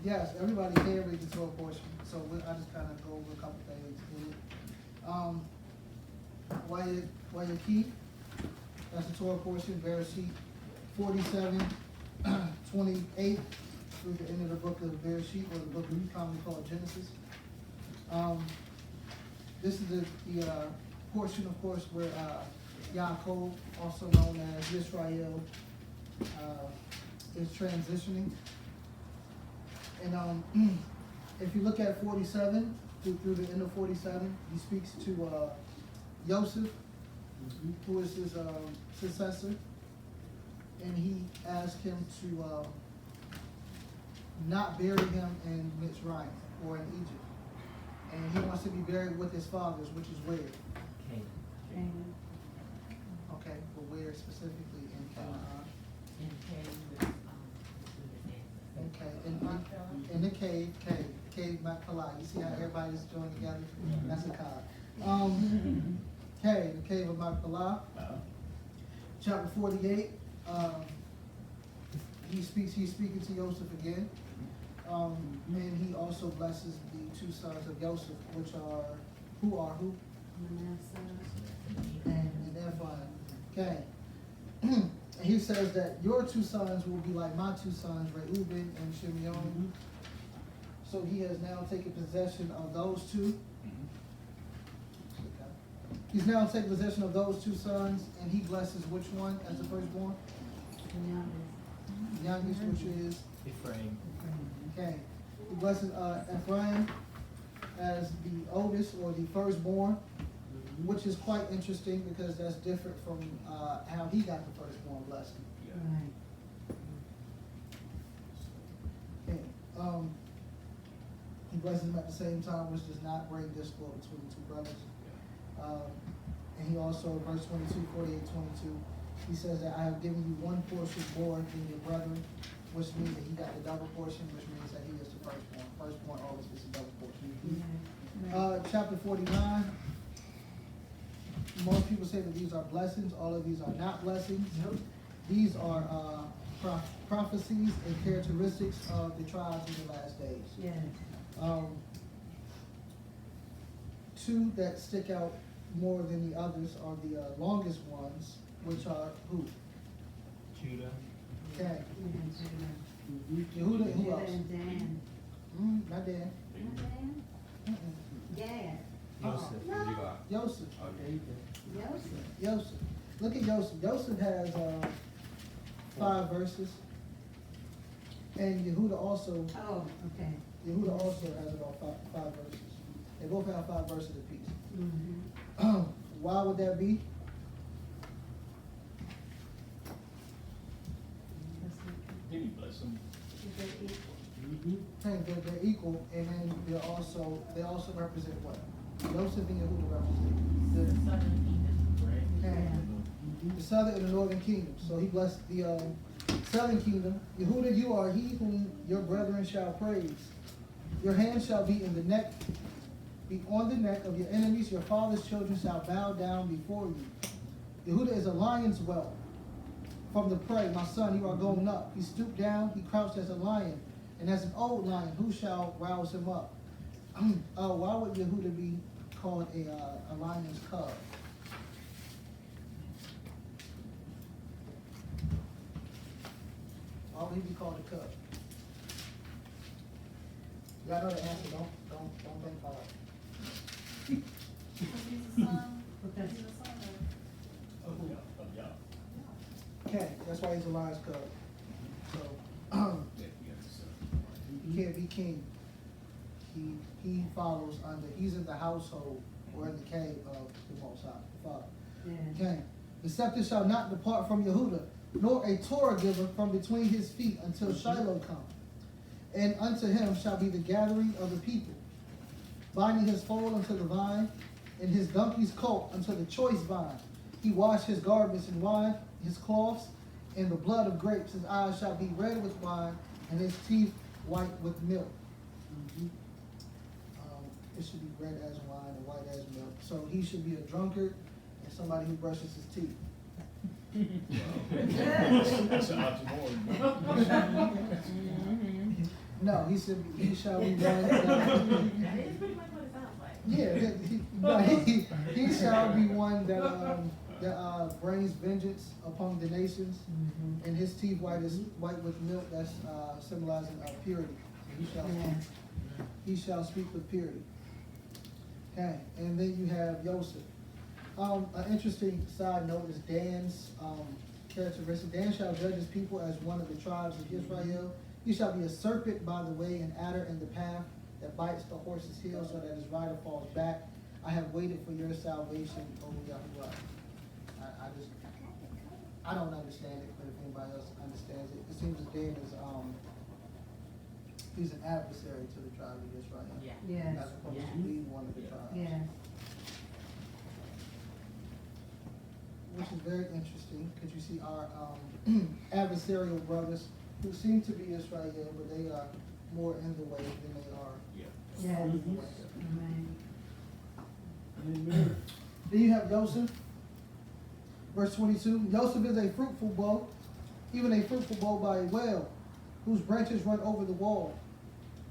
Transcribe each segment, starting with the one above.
Yes, everybody can read the Torah portion, so I just kind of go over a couple things in it. While you're key, that's the Torah portion, Bereshit 47, 28 through the end of the book of Bereshit, or the book we commonly call Genesis. This is the portion, of course, where Yaakov, also known as Israel, is transitioning. And if you look at 47 through the end of 47, he speaks to Joseph, who is his successor, and he asks him to not bury him in Mitzrayim or in Egypt, and he wants to be buried with his fathers, which is where? Canaan. Okay, but where specifically in Canaan? In Canaan. Okay, in the cave Machpelah. You see how everybody's joined together? That's a card. The cave of Machpelah. Chapter 48. He's speaking to Joseph again. And he also blesses the two sons of Joseph, which are who? And Ephraim. Okay. And he says that your two sons will be like my two sons, Reuben and Shimeon. So he has now taken possession of those two. He's now taken possession of those two sons, and he blesses which one as the firstborn? The youngest, which is Ephraim. Okay. He blesses Ephraim as the oldest, or the firstborn, which is quite interesting because that's different from how he got the firstborn blessing. Okay. He blesses him at the same time, which does not bring discord between the two brothers. And he also, verse 22, 48, 22, he says that I have given you one portion more than your brethren, which means that he got the double portion, which means that he is the firstborn. Firstborn always gets a double portion. Chapter 49. Most people say that these are blessings. All of these are not blessings. Nope. These are prophecies and characteristics of the tribes in the last days. Yeah. Two that stick out more than the others are the longest ones, which are who? Judah. Okay. Yehuda and who else? Dan. Not Dan. Gad. Joseph. Joseph. Joseph. Joseph. Look at Joseph. Joseph has 5 verses. And Yehuda also. Oh, okay. Yehuda also has about five verses. They both have 5 verses apiece. Mm-hmm. Why would that be? Maybe bless them. They're equal, and then they also represent what? Joseph and Yehuda represent The southern kingdom. the southern and the northern kingdom. So he blessed the southern kingdom. Yehuda, you are he whom your brethren shall praise. Your hand shall be on the neck of your enemies. Your father's children shall bow down before you. Yehuda is a lion's whelp from the prey. My son, you are going up. He stooped down. He crouched as a lion, and as an old lion, who shall rouse him up? Why would Yehuda be called a lion's cub? Why would he be called a cub? Y'all know the answer. Don't think about it. Because he's a son. Because He's a son of. Okay, that's why he's a lion's cub. So he can't be king. He follows under. He's in the household or in the cave of the Most High, the Father. Yeah. Okay. The scepter shall not depart from Yehuda, nor a Torah giver from between his feet until Shiloh come. And unto him shall be the gathering of the people, binding his foal unto the vine, and his donkey's colt unto the choice vine. He washed his garments in wine, his cloths in the blood of grapes. His eyes shall be red with wine, and his teeth white with milk. It should be red as wine and white as milk. So he should be a drunkard and somebody who brushes his teeth. That's an oxymoron. No, he said he shall be one that, That is pretty much what it sounds like. he shall be one that brings vengeance upon the nations, and his teeth white with milk. That's symbolizing purity. He shall speak with purity. Okay, and then you have Joseph. An interesting side note is Dan's characteristic. Dan shall judge his people as one of the tribes of Israel. He shall be a serpent by the way, an adder in the path that bites the horse's heel so that his rider falls back. I have waited for your salvation, O Yahuwah. I don't understand it, but if anybody else understands it, it seems as Dan is he's an adversary to the tribe of Israel. Yeah. Yes. As opposed to being one of the tribes. Yes. Which is very interesting, because you see our adversarial brothers who seem to be Israel, but they are more in the way than they are. Yeah. Yes. in the way. Amen. Then you have Joseph, verse 22. Joseph is a fruitful bow, even a fruitful bow by a well, whose branches run over the wall.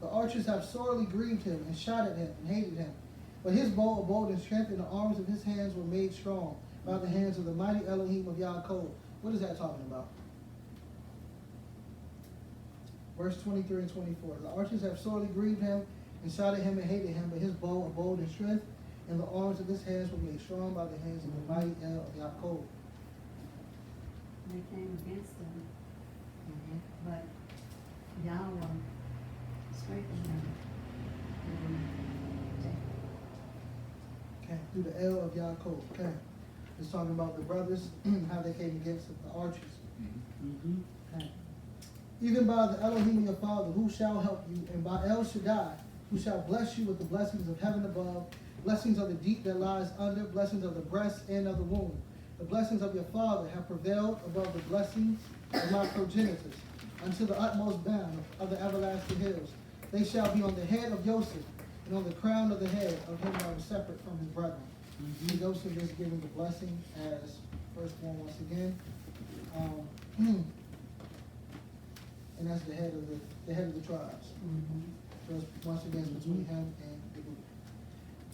The archers have sorely grieved him and shot at him and hated him. But his bow abode in strength, and the arms of his hands were made strong by the hands of the mighty Elohim of Yaakov. What is that talking about? Verse 23 and 24. The archers have sorely grieved him and shot at him and hated him, but his bow abode in strength, and the arms of his hands were made strong by the hands of the mighty El of Yaakov. They came against them, but Yahweh strengthened them. Okay, through the El of Yaakov. Okay. It's talking about the brothers, how they came against the archers. Okay. Even by the Elohim of your father, who shall help you, and by El Shaddai, who shall bless you with the blessings of heaven above, blessings of the deep that lies under, blessings of the breast and of the womb. The blessings of your father have prevailed above the blessings of my progenitors, unto the utmost bound of the everlasting hills. They shall be on the head of Joseph, and on the crown of the head of him that was separate from his brethren. And Joseph is given the blessing as firstborn once again. And that's the head of the tribes. So it's once again between him and the group.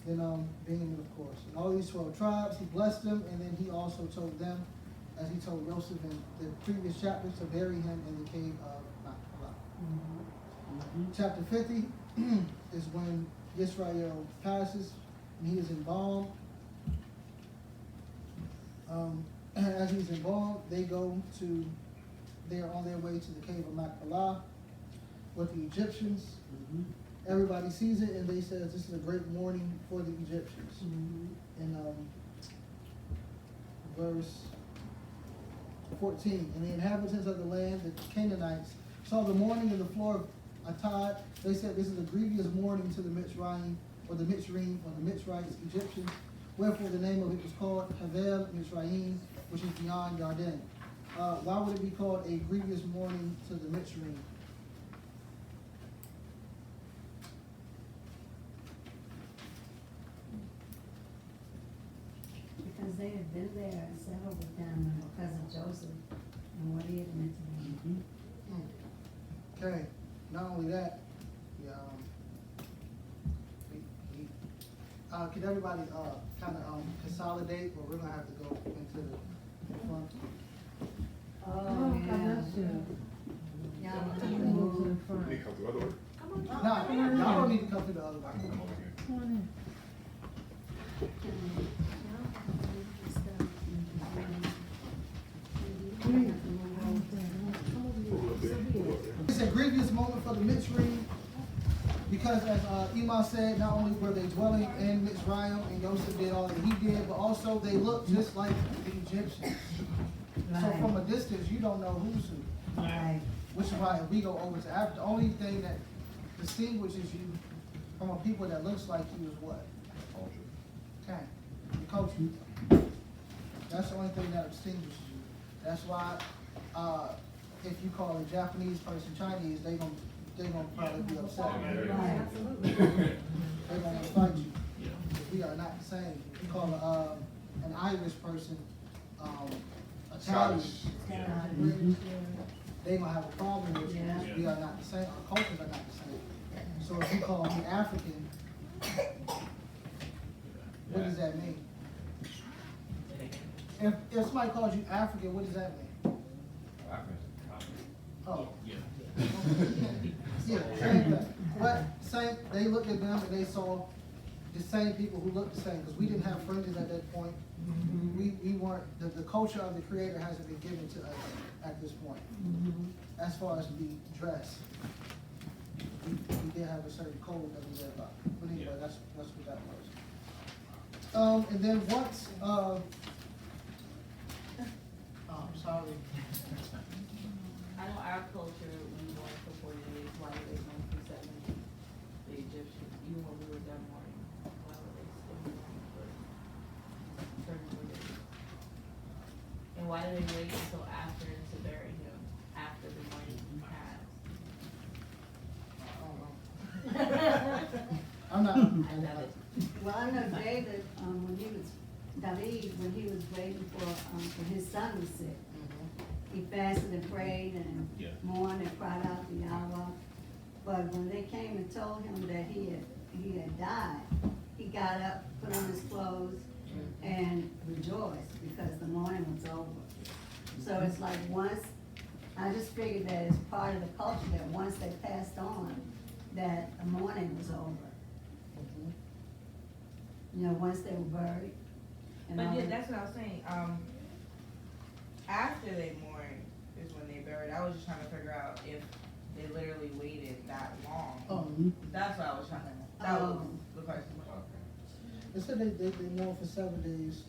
Then Benjamin, of course. And all these 12 tribes, he blessed them, and then he also told them, as he told Joseph in the previous chapters, to bury him in the cave of Machpelah. Chapter 50 is when Israel passes, and he is embalmed. As he's embalmed, they are on their way to the cave of Machpelah with the Egyptians. Everybody sees it, and they say this is a great mourning for the Egyptians. In verse 14, and the inhabitants of the land, the Canaanites, saw the mourning in the floor of Atad. They said this is a grievous mourning to the Mitzrayim, or the Mitzrites, Egyptians. Wherefore the name of it was called Havel Mitzrayim, which is beyond Yarden. Why would it be called a grievous mourning to the Mitzrayim? Because they had been there several times because of Joseph and what he had meant to them. Okay, not only that, can everybody kind of consolidate, or we're gonna have to go into the front? Oh, yeah. Y'all want to move to the front. They come the other way. No, y'all don't need to come to the other I one. can come over here. Pull up there. Pull up there. It's a grievous moment for the Mitzrayim, because as Imam said, not only were they dwelling in Mitzrayim, and Joseph did all that he did, but also they looked just like the Egyptians. So from a distance, you don't know who's who. Right. Which is why if we go over to Africa, the only thing that distinguishes you from a people that looks like you is what? Okay, the culture. That's the only thing that distinguishes you. That's why if you call a Japanese person Chinese, they gonna probably be upset. They're gonna fight you. We are not the same. If you call an Irish person Italian, Scottish. British, they might have a problem with you, because we are not the same, our cultures are not the same. So if you call me African, what does that mean? If somebody calls you African, what does that mean? Oh. Yeah. Yeah, same thing. But same, they looked at them and they saw the same people who looked the same, because we didn't have fringes at that point. We weren't, the culture of the Creator hasn't been given to us at this point. As far as the dress, we did have a certain code that we live by. But anyway, that's what that was. And then once, sorry. I know our culture, we mourn for 40 days, why do they mourn for 7? The Egyptians, even when we were done mourning, why were they still mourning for 34 days? And why do they wait until after to bury him, after the mourning passed? I don't know. I'm not. I love it. Well, I know David, David, when he was waiting for his son was sick, he fasted and prayed and mourned and cried out to Yahweh. But when they came and told him that he had died, he got up, put on his clothes, and rejoiced because the mourning was over. So it's like once, I just figured that it's part of the culture that once they passed on, that the mourning was over. You know, once they were buried. And But all yeah, that. that's what I was saying, after they mourned is when they buried. I was just trying to figure out if they literally waited that long. Oh, That's what I was trying to, that was the question. they said they mourned for 7 days,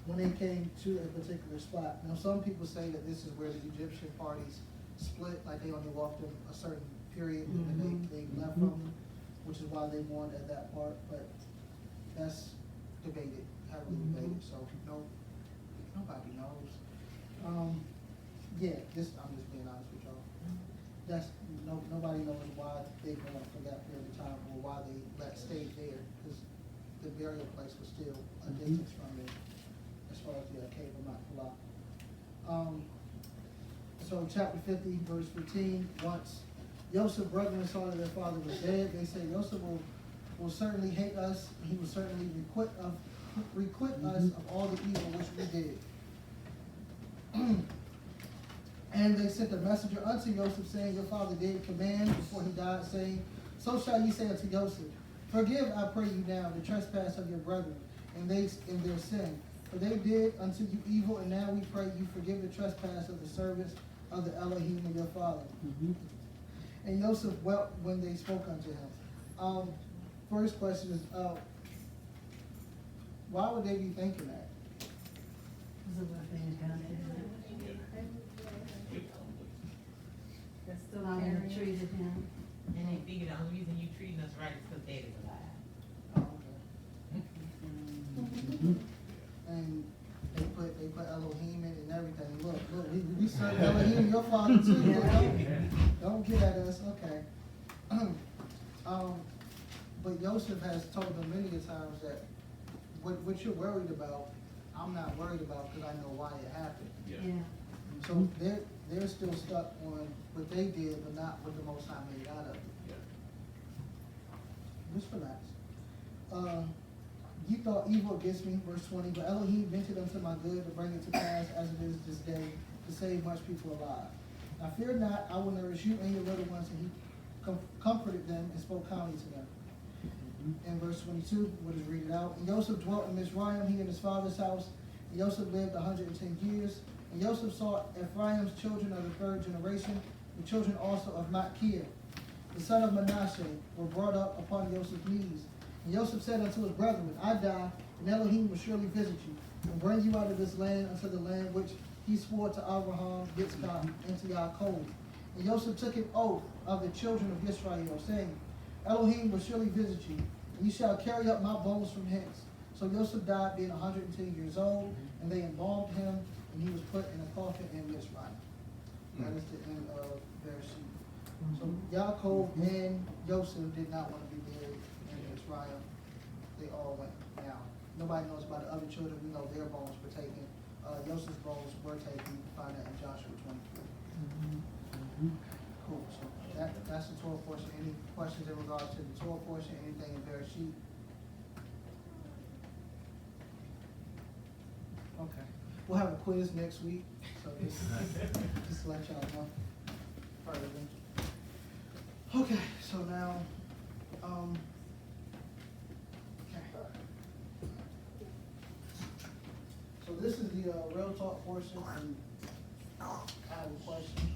when they came to a particular spot. Now, some people say that this is where the Egyptian parties split, like they only walked in a certain period and then they left from them, which is why they mourned at that part, but that's debated, heavily debated, so nobody knows. Yeah, I'm just being honest with y'all. Nobody knows why they mourned for that period of time, or why they stayed there, because the burial place was still a distance from it, as far as the cave of Machpelah. So chapter 50, verse 15, once Joseph's brethren saw that their father was dead, they said, Joseph will certainly hate us, and he will certainly requite us of all the evil which we did. And they sent a messenger unto Joseph, saying, your father did command before he died, saying, so shall ye say unto Joseph, forgive, I pray you now, the trespass of your brethren, and their sin. For they did unto you evil, and now we pray you forgive the trespass of the servants of the Elohim of your father. And Joseph wept when they spoke unto him. First question is, why would they be thinking that? Because of what they had done to him. That's still how they treated him. And they figured the only reason you treating us right is because Daddy's alive. Oh, okay. And they put Elohim in and everything. Look, we serve Elohim, your father too. Don't get at us, okay. But Joseph has told them many a times that what you're worried about, I'm not worried about, because I know why it happened. Yeah. So they're still stuck on what they did, but not what the Most High made out of it. Just relax. You thought evil against me, verse 20, but Elohim meant it unto my good to bring it to pass as it is this day, to save much people alive. Now fear not, I will nourish you and your little ones. And he comforted them and spoke kindly to them. In verse 22, we'll just read it out. And Joseph dwelt in Mizraim, he and his father's house. And Joseph lived 110 years. And Joseph saw Ephraim's children of the third generation, the children also of Machir, the son of Manasseh, were brought up upon Joseph's knees. And Joseph said unto his brethren, I die, and Elohim will surely visit you, and bring you out of this land unto the land which he swore to Abraham, Yitzchak, and to Yaakov. And Joseph took an oath of the children of Israel, saying, Elohim will surely visit you, and you shall carry up my bones from hence. So Joseph died being 110 years old, and they embalmed him, and he was put in a coffin in Mizraim. That is the end of Bereshit. So Yaakov and Joseph did not want to be buried in Israel. They all went. Now, nobody knows about the other children. We know their bones were taken. Joseph's bones were taken. You can find that in Joshua 23. Cool, so that's the Torah portion. Any questions in regards to the Torah portion, anything in Bereshit? Okay, we'll have a quiz next week, so just to let y'all know. Further. Okay, so now, okay. So this is the real talk portion, and I have a question.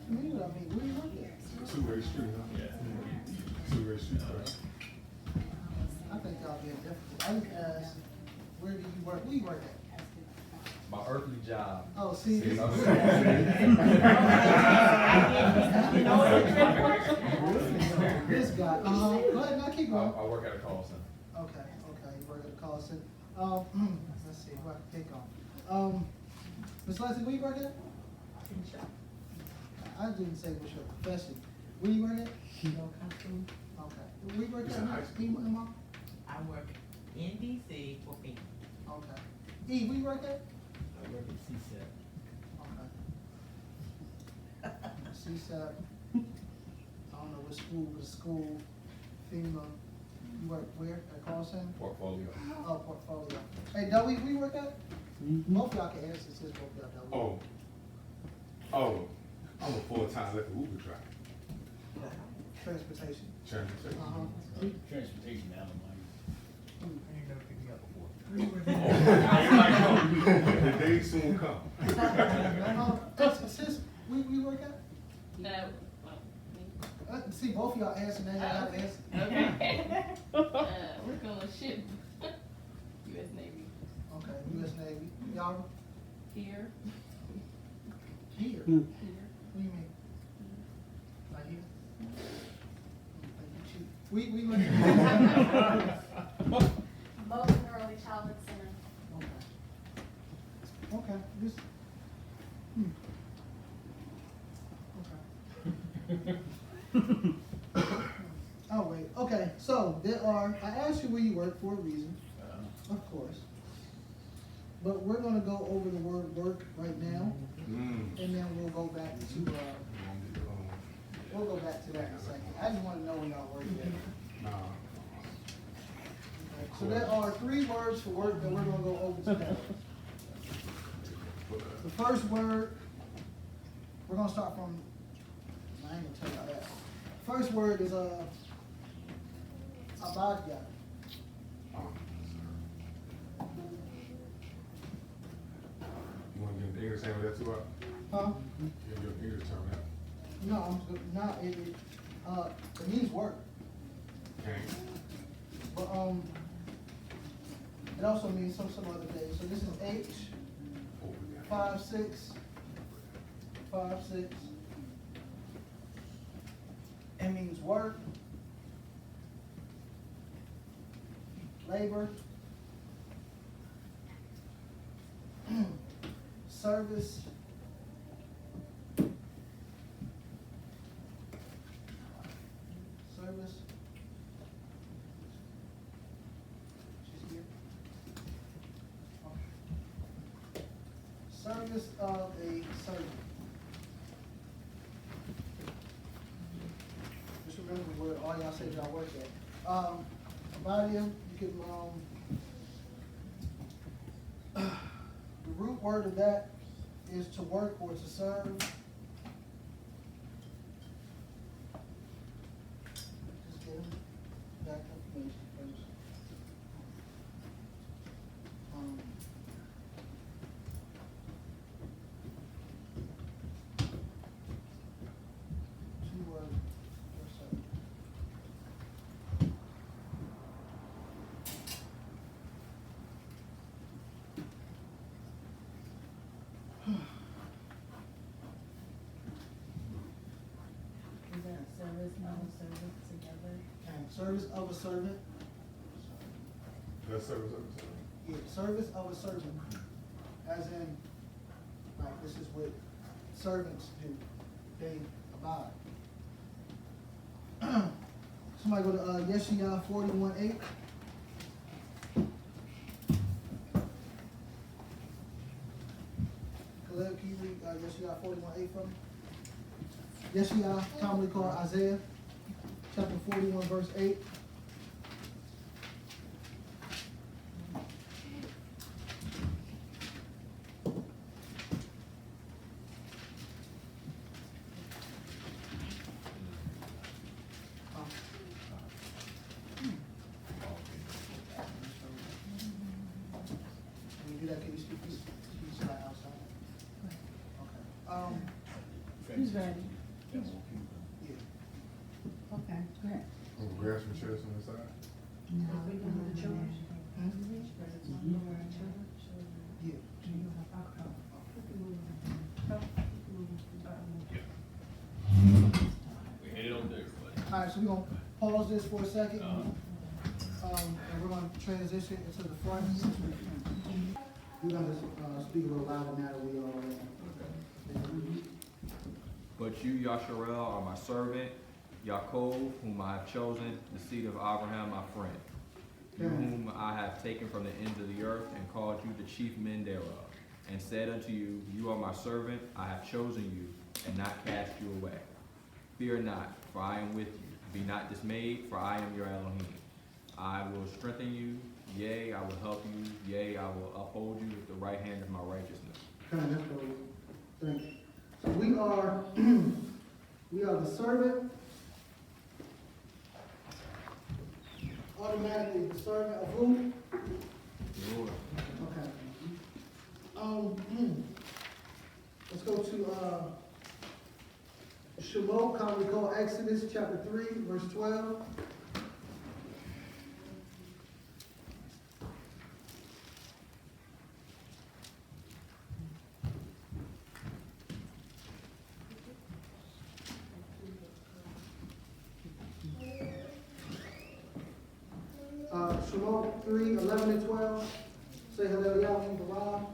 What do you want? Where you work at? Two-way street, huh? Yeah. Two-way street, right? I think y'all being difficult. I just asked, where do you work? Where you work at? My earthly job. Oh, see. See, This no, this guy, go ahead, now keep I going. work at a call center. Okay, you work at a call center. Let's see, who I can pick on. Ms. Leslie, where you work at? I didn't say what's your profession. Where you work at? No custom. Okay. Where you work It's at? in high school. Emma? I work in DC for me. Okay. E, where you work at? I work at CSEP. Okay. CSAP. I don't know what school, FEMA. You work where? At a call center? Portfolio. Oh, portfolio. Hey, Dewey, where you work at? Both y'all can answer since both y'all Dewey. I'm a full-time liquor Uber driver. Transportation. Transportation. Transportation out of my. The day soon come. Sis, we work at? No. See, both of y'all answer, now y'all gotta answer. Okay. Working on a ship. U.S. Navy. Okay, U.S. Navy. Y'all Here. here? Here. What do you mean? Right here? Think you cheap. We work at. Both early childhood center. Okay, this. Okay. Oh, wait, okay, so there are, I asked you where you work for a reason, of course. But we're gonna go over the word work right now, and then we'll go back to, we'll go back to that in a second. I just wanna know when y'all work at. So there are 3 words for work that we're gonna go over today. The first word, we're gonna start from, I ain't gonna tell y'all that. First word is abadia. You want to get the English name of that too? Huh? Give your English term that. No, not it means work, Okay. but it also means some other days. So this is H 56. It means work, labor, service, she's here. Okay. Service of a servant. Just remember where all y'all said y'all work at. Abadia, you can, the root word of that is to work or to serve. Just get them back information first. Two words or serve. Is that service, no service together? And service of a servant. That's service of the servant. Yeah, service of a servant, as in, like, this is what servants do, they abide. Somebody go to, Yeshaya 41:8. Caleb, can you read, Yeshaya 41:8 for me? Yeshaya, commonly called Isaiah, chapter 41, verse 8. When you do that, can you speak outside? Okay. Who's ready? Yeah. Okay, go ahead. Grab some chairs on the side. Yeah. We headed over there, everybody. All right, so we're gonna pause this for a second, and we're gonna transition into the front. We're gonna speak a little louder now that we are. But you, Yasharel, are my servant, Yaakov, whom I have chosen, the seed of Abraham, my friend. You whom I have taken from the ends of the earth, and called you the chief men thereof, and said unto you, You are my servant, I have chosen you, and not cast you away. Fear not, for I am with you. Be not dismayed, for I am your Elohim. I will strengthen you, yea, I will help you, yea, I will uphold you with the right hand of my righteousness. Kind of, thank you. So we are, we are the servant. Automatically the servant of who? Lord. Okay. Let's go to, Shemot, commonly called Exodus, chapter 3, verse 12. Shemot 3, 11 and 12. Say hello, y'all, in the Rob.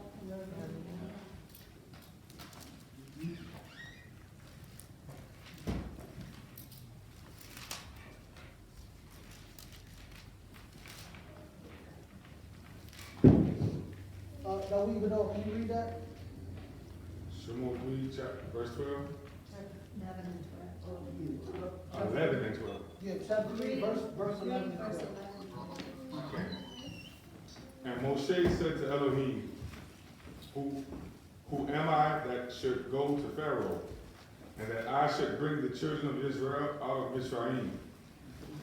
Now we would all, can you read that? Shemot 3, chapter, verse 12. 11 and 12. 11 and 12. Yeah, chapter 3, verse 11 and 12. Okay. And Moshe said to Elohim, Who am I that should go to Pharaoh, and that I should bring the children of Israel out of Mizraim?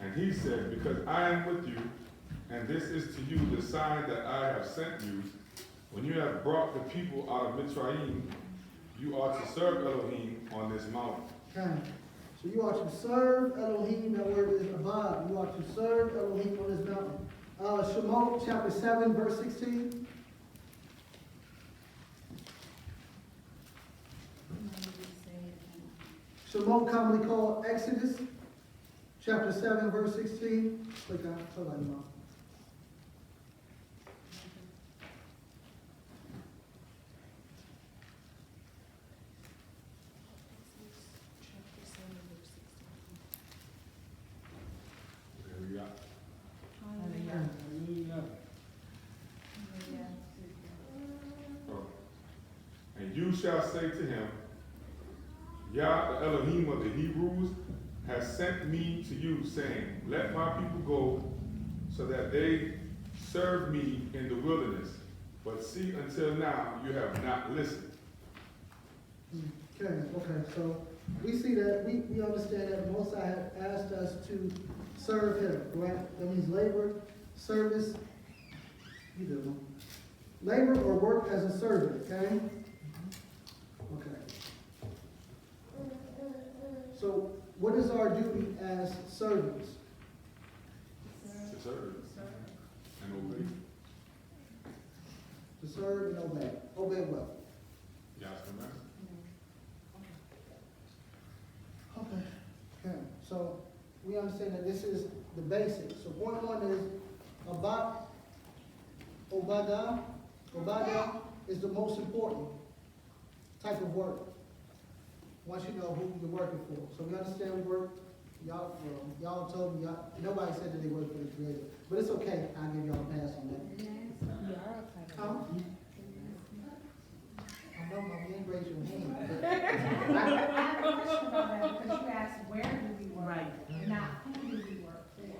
And he said, Because I am with you, and this is to you the sign that I have sent you. When you have brought the people out of Mizraim, you are to serve Elohim on this mountain. Okay. So you are to serve Elohim, that word is abad. You are to serve Elohim on this mountain. Shemot chapter 7, verse 16. Shemot, commonly called Exodus, chapter 7, verse 16. Click on it. Hold on, There we got. Oh. And you shall say to him, Yah, the Elohim of the Hebrews, has sent me to you, saying, Let my people go, so that they serve me in the wilderness. But see, until now you have not listened. Okay, so we see that, we understand that Most High have asked us to serve him, correct? That means labor, service, you do. Labor or work as a servant, okay? Okay. So what is our duty as servants? To serve and obey. To serve and obey. Obey what? Yah's command. Okay, so we understand that this is the basics. So point one is about Obadiah. Obadiah is the most important type of work. Once you know who you're working for. So we understand we work. Y'all told me, nobody said that they work for the Creator. But it's okay, I'll give y'all a pass on that. Huh? I know, Mom, you didn't raise your hand. I have a question about that, because you asked, where do we work? Right. Not who do we work for?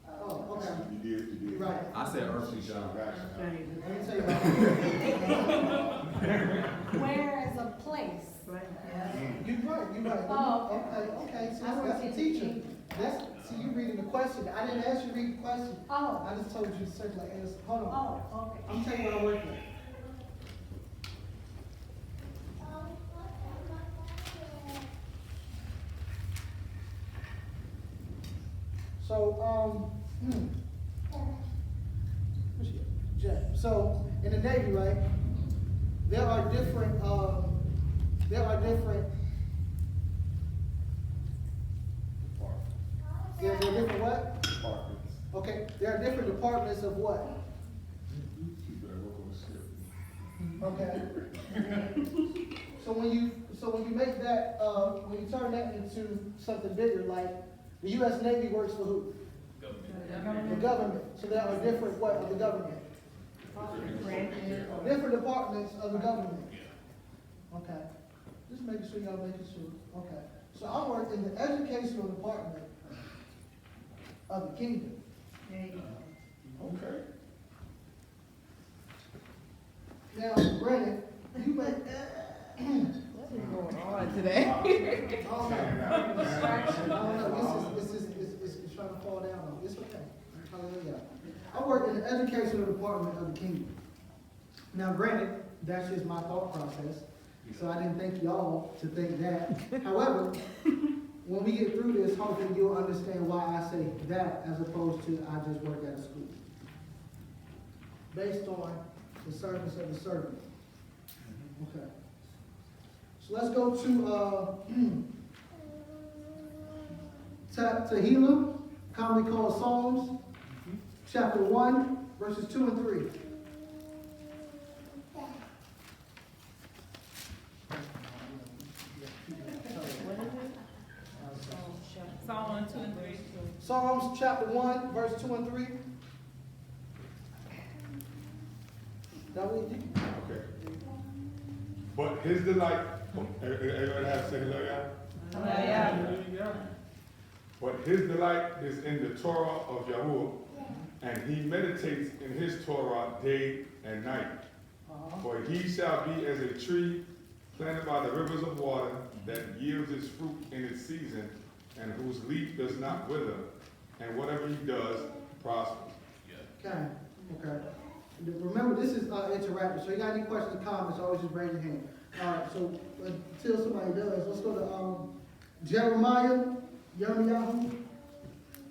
Oh, okay. You did. You're right. I said earthly job. Let me tell you about Where is a place? You're right. Oh, Okay, so I work that's a in teacher. English. See, you reading the question. I didn't ask you to read the question. Oh, I just told you to circle the answer. Hold on. oh, okay. I'm telling you what I work with. So, so in the Navy, right? There are different. There are different what? Departments. Okay, there are different departments of what? You better work on the ship. Okay. So when you make that, when you turn that into something bigger, like the U.S. Navy works for who? The government. So there are different what of the government? Different departments of the government. Okay. Just making sure y'all making sure. Okay. So I work in the educational department of the kingdom. Okay. Now, granted, you may. What's going on today? I don't know. This is trying to fall down on. It's okay. Hallelujah. I work in the educational department of the kingdom. Now, granted, that's just my thought process. So I didn't think y'all to think that. However, when we get through this, hopefully you'll understand why I say that as opposed to I just work at a school. Based on the service of the servant. Okay. So let's go to Tehillim, commonly called Psalms, chapter 1, verses 2 and 3. Psalm 1, 2, and 3. Psalms chapter 1, verse 2 and 3. That what you? Okay. But his delight, everybody have to say hallelujah? But his delight is in the Torah of Yahuwah, and he meditates in his Torah day and night. For he shall be as a tree planted by the rivers of water that yields its fruit in its season, and whose leaf does not wither, and whatever he does prospers. Okay. Remember, this is interactive. So you got any questions or comments, always just raise your hand. All right, so until somebody does, let's go to Jeremiah,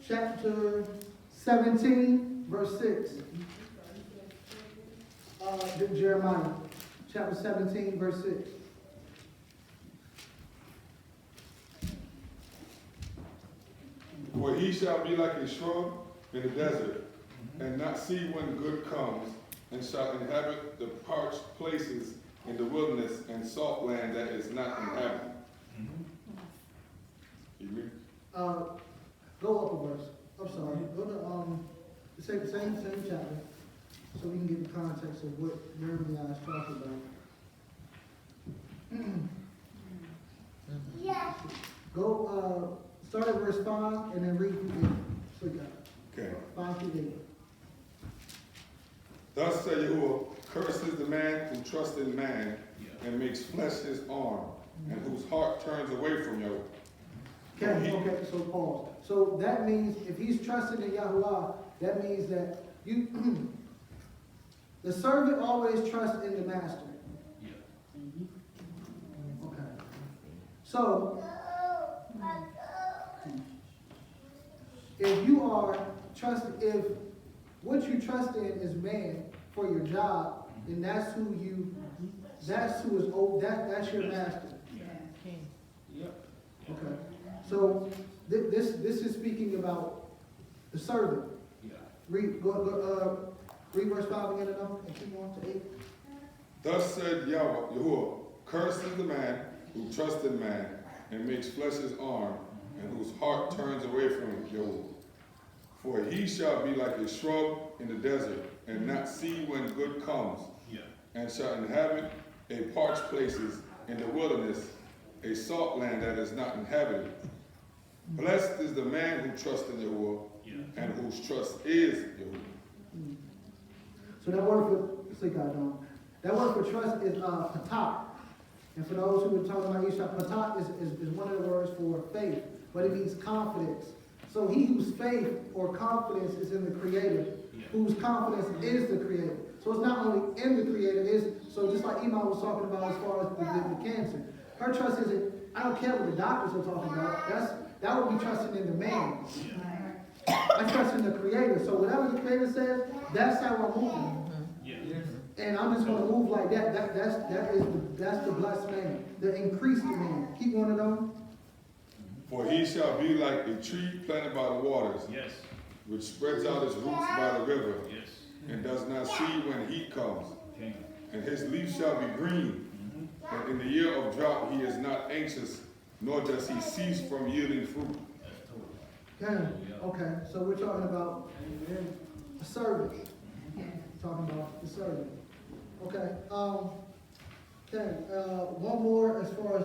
chapter 17, verse 6. Jeremiah, chapter 17, verse 6. For he shall be like a shrub in the desert, and not see when good comes, and shall inhabit the parched places in the wilderness and salt land that is not inhabited. You read? Go up a verse. I'm sorry. Go to the same chapter, so we can get the context of what Jeremiah is talking about. Go start at verse 5 and then read through 8. So you got it. Okay. 5 through 8. Thus said Yahuwah, cursed is the man who trusts in man and makes flesh his arm, and whose heart turns away from Yahuwah. Okay, so pause. So that means if he's trusting in Yahuwah, that means that you the servant always trusts in the master. Okay. So if you are trusting, if what you trust in is man for your job, then that's who that's your master. Okay. So this is speaking about the servant. Read Read verse 5 again and keep on to 8. Thus said Yahweh, Yahuwah, cursed is the man who trusts in man and makes flesh his arm, and whose heart turns away from Yahuwah. For he shall be like a shrub in the desert, and not see when good comes, and shall inhabit a parched places in the wilderness, a salt land that is not inhabited. Blessed is the man who trusts in Yahuwah, and whose trust is Yahuwah. So that word for trust is patat. And for those who were talking about Yeshua, patat is one of the words for faith, but it means confidence. So he whose faith or confidence is in the Creator, whose confidence is the Creator. So it's not only in the Creator, so just like Iman was talking about as far as the cancer. Her trust isn't, I don't care what the doctors are talking about. That would be trusting in the man. I trust in the Creator. So whatever the Creator says, that's how I'm moving. And I'm just going to move like that. That's the blessed man, the increased man. Keep going on. For he shall be like a tree planted by the waters, which spreads out its roots by the river, and does not see when heat comes. And his leaf shall be green. And in the year of drought he is not anxious, nor does he cease from yielding fruit. Okay. So we're talking about a servant. Talking about the servant. Okay. One more as far as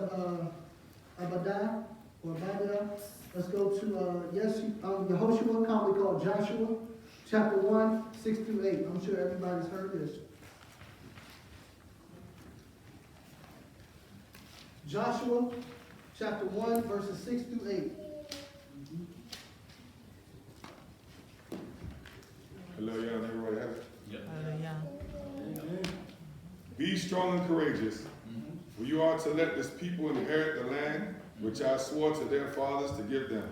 Abadah or Abadah. Let's go to Yehoshua, commonly called Joshua, chapter 1, 6 through 8. I'm sure everybody's heard this. Joshua, chapter 1, verses 6 through 8. Hello, y'all. Everybody have it? Hallelujah. Be strong and courageous, for you are to let this people inherit the land which I swore to their fathers to give them.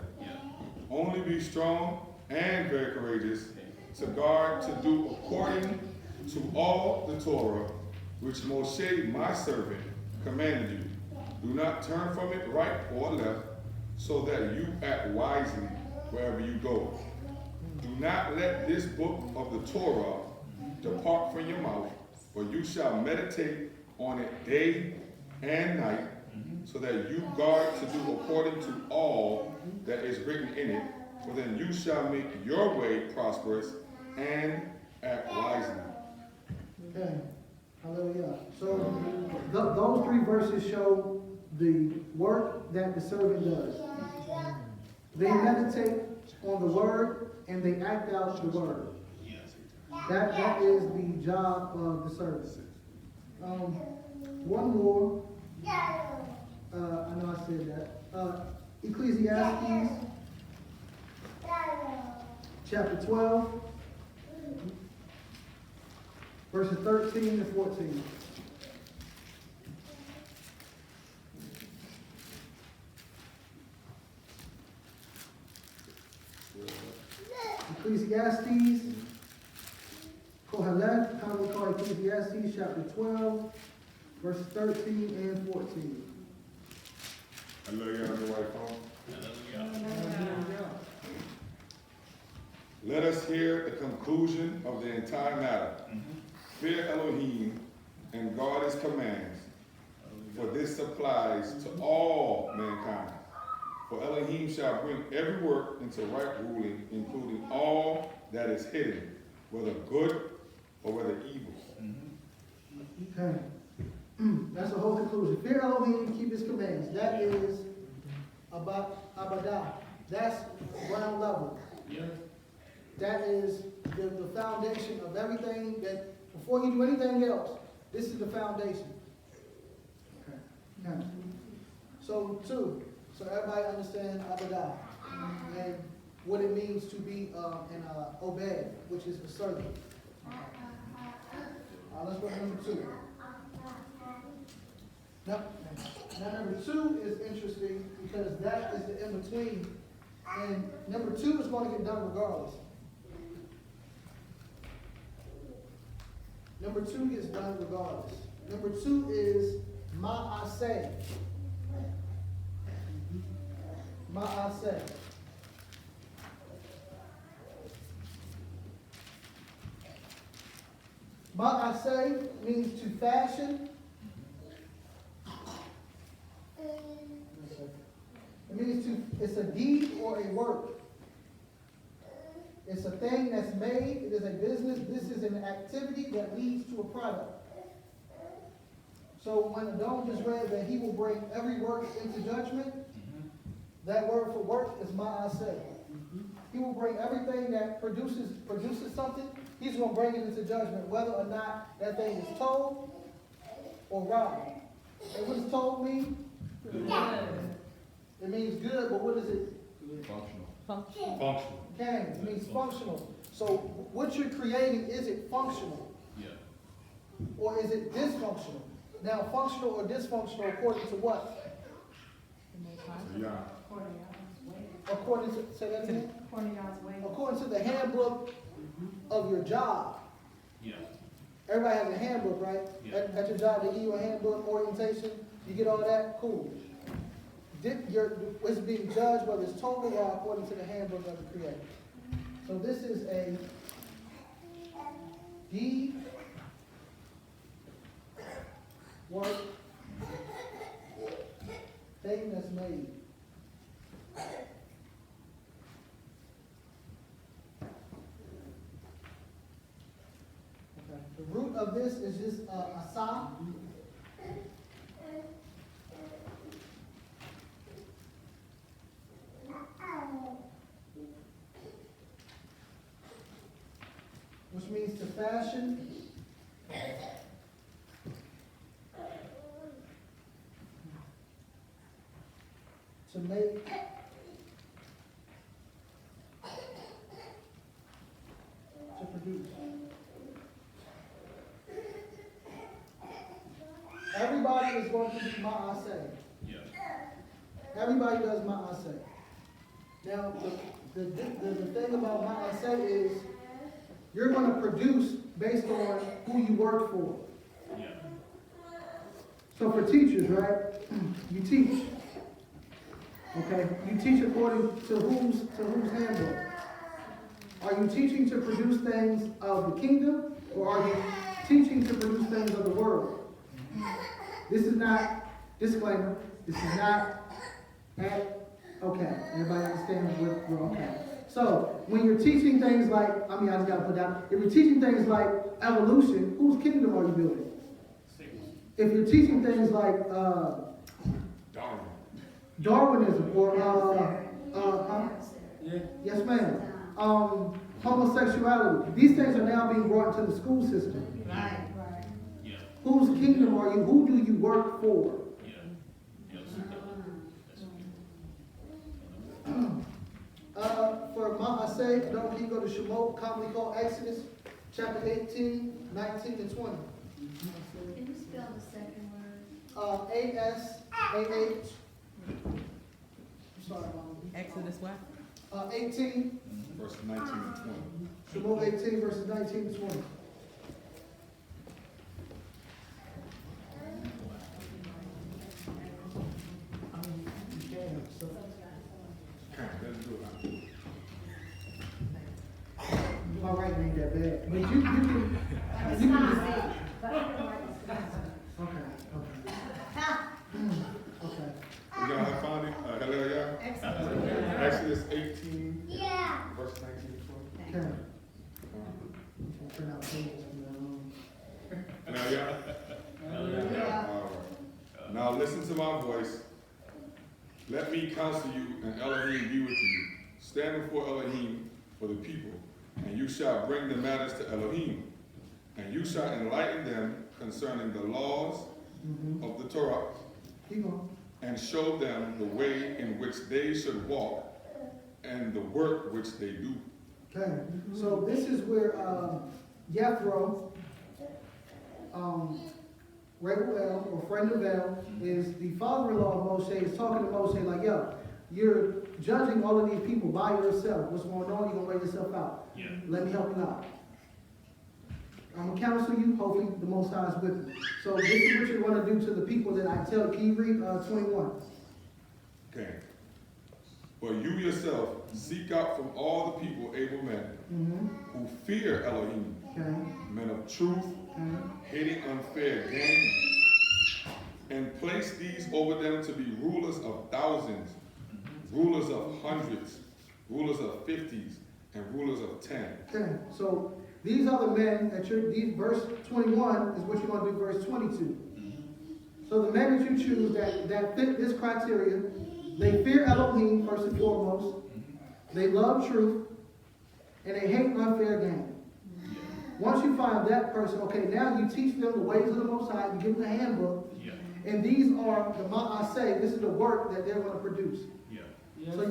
Only be strong and very courageous, to guard, to do according to all the Torah which Moshe, my servant, commanded you. Do not turn from it right or left, so that you act wisely wherever you go. Do not let this book of the Torah depart from your mouth, for you shall meditate on it day and night, so that you guard to do according to all that is written in it, for then you shall make your way prosperous and act wisely. Okay. Hallelujah. So those three verses show the work that the servant does. They meditate on the word and they act out the word. That is the job of the servant. One more. I know I said that. Ecclesiastes, chapter 12, verses 13 and 14. Ecclesiastes, Kohelet, commonly called Ecclesiastes, chapter 12, verses 13 and 14. Hello, y'all. Everybody phone? Let us hear the conclusion of the entire matter. Fear Elohim and guard his commands, for this applies to all mankind. For Elohim shall bring every work into right ruling, including all that is hidden, whether good or whether evil. Okay. That's the whole conclusion. Fear Elohim, keep his commands. That is about Abadah. That's ground level. That is the foundation of everything that, before you do anything else, this is the foundation. Okay. So everybody understand Abadah and what it means to be an obey, which is a servant. Let's go to number 2. Now, number 2 is interesting because that is the in-between. And number 2 is going to get done regardless. Number 2 gets done regardless. Number 2 is ma'aseh. Ma'aseh. Ma'aseh means to fashion. It means it's a deed or a work. It's a thing that's made. It is a business. This is an activity that leads to a product. So when Adon just read that he will bring every work into judgment, that word for work is ma'aseh. He will bring everything that produces something. He's going to bring it into judgment, whether or not that thing is told or robbed. And what does told mean? It means good, but what is it? Functional. Okay, it means functional. So what you're creating, is it functional? Yeah. Or is it dysfunctional? Now, functional or dysfunctional according to what? Yeah. According to, say that again? According to God's way. According to the handbook of your job. Yeah. Everybody has a handbook, right? Yeah. At your job, they give you a handbook, orientation. You get all that? Cool. It's being judged whether it's total or according to the handbook of the Creator. So this is a deed, work, thing that's made. Okay. The root of this is just asa. Which means to fashion, to make, to produce. Everybody is going to be ma'aseh. Yeah. Everybody does ma'aseh. Now, the thing about ma'aseh is you're going to produce based on who you work for. Yeah. So for teachers, right, you teach. Okay, you teach according to whose handbook. Are you teaching to produce things of the kingdom, or are you teaching to produce things of the world? This is not, disclaimer, this is not okay, everybody understands we're okay. So, when you're teaching things like, I just gotta put down, if you're teaching things like evolution, whose kingdom are you building? If you're teaching things like Darwinism or yes ma'am, homosexuality, these things are now being brought into the school system. Right. Yeah. Whose kingdom are you? Who do you work for? Yeah. Yes. For Ma'aseh, don't you go to Shemot, commonly called Exodus, chapter 18, 19, and 20. Can you spell the second word? A-S-A-H. Sorry, Mom. Exodus what? 18, Verse 19 and 20. Shemot 18, verses 19 and 20. Okay, let's do it. My writing ain't that bad, but you can. It's You not, can but I can write this down. okay. You guys have found it? Hallelujah. Exodus 18, verse 19 and 20. Okay. Print out pages from that. Hallelujah. All right. Now listen to my voice. Let me counsel you, and Elohim be with you. Stand before Elohim for the people, and you shall bring the matters to Elohim, and you shall enlighten them concerning the laws of the Torah, Keep going. and show them the way in which they should walk, and the work which they do. Okay, so this is where Jethro, Reuel, or friend of El, is the father-in-law of Moshe, is talking to Moshe like, yo, you're judging all of these people by yourself. What's going on? You're going to weigh yourself out. Yeah. Let me help you out. I'm going to counsel you. Hopefully the Most High is with you. So this is what you're going to do to the people that I tell. Can you read 21? Okay. But you yourself seek out from all the people able men who fear Elohim, Okay. men of truth hating unfair gain, and place these over them to be rulers of thousands, rulers of hundreds, rulers of 50s, and rulers of 10. Okay, so these are the men that verse 21 is what you're going to do verse 22. So the men that you choose that fit this criteria, they fear Elohim first and foremost, they love truth, and they hate unfair gain. Once you find that person, okay, now you teach them the ways of the Most High, you give them the handbook, and these are the ma'aseh, this is the work that they're going to produce. So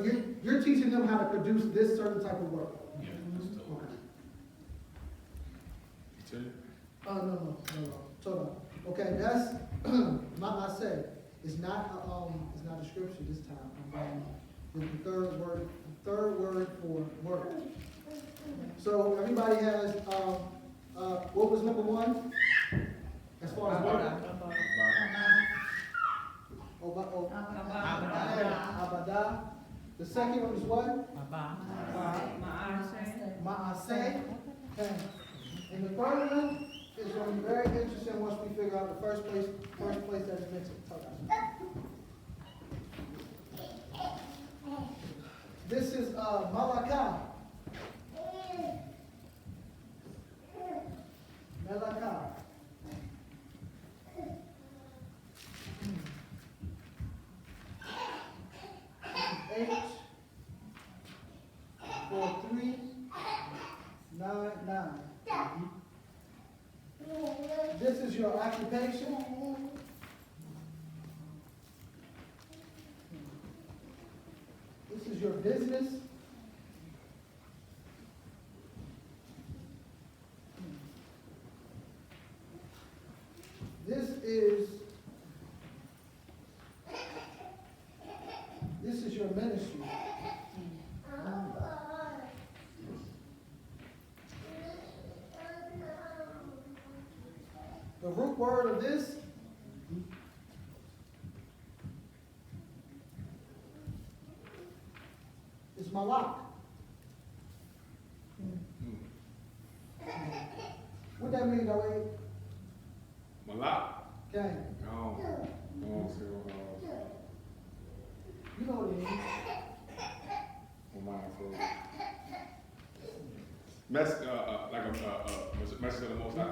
you're teaching them how to produce this certain type of work. Okay. No. Okay, that's ma'aseh. It's not a scripture this time. The third word for work. So everybody has what was number one? As far as work? Abadah. The second one is what? Ma'aseh. Okay. And the third one is going to be very interesting once we figure out the first place that is mentioned. This is Malakah. Malakah. H4399. This is your occupation. This is your business. This is your ministry. The root word of this is malak. What that mean, Dawei? Malak. Okay. No. You know what it means. Like a message of the Most High.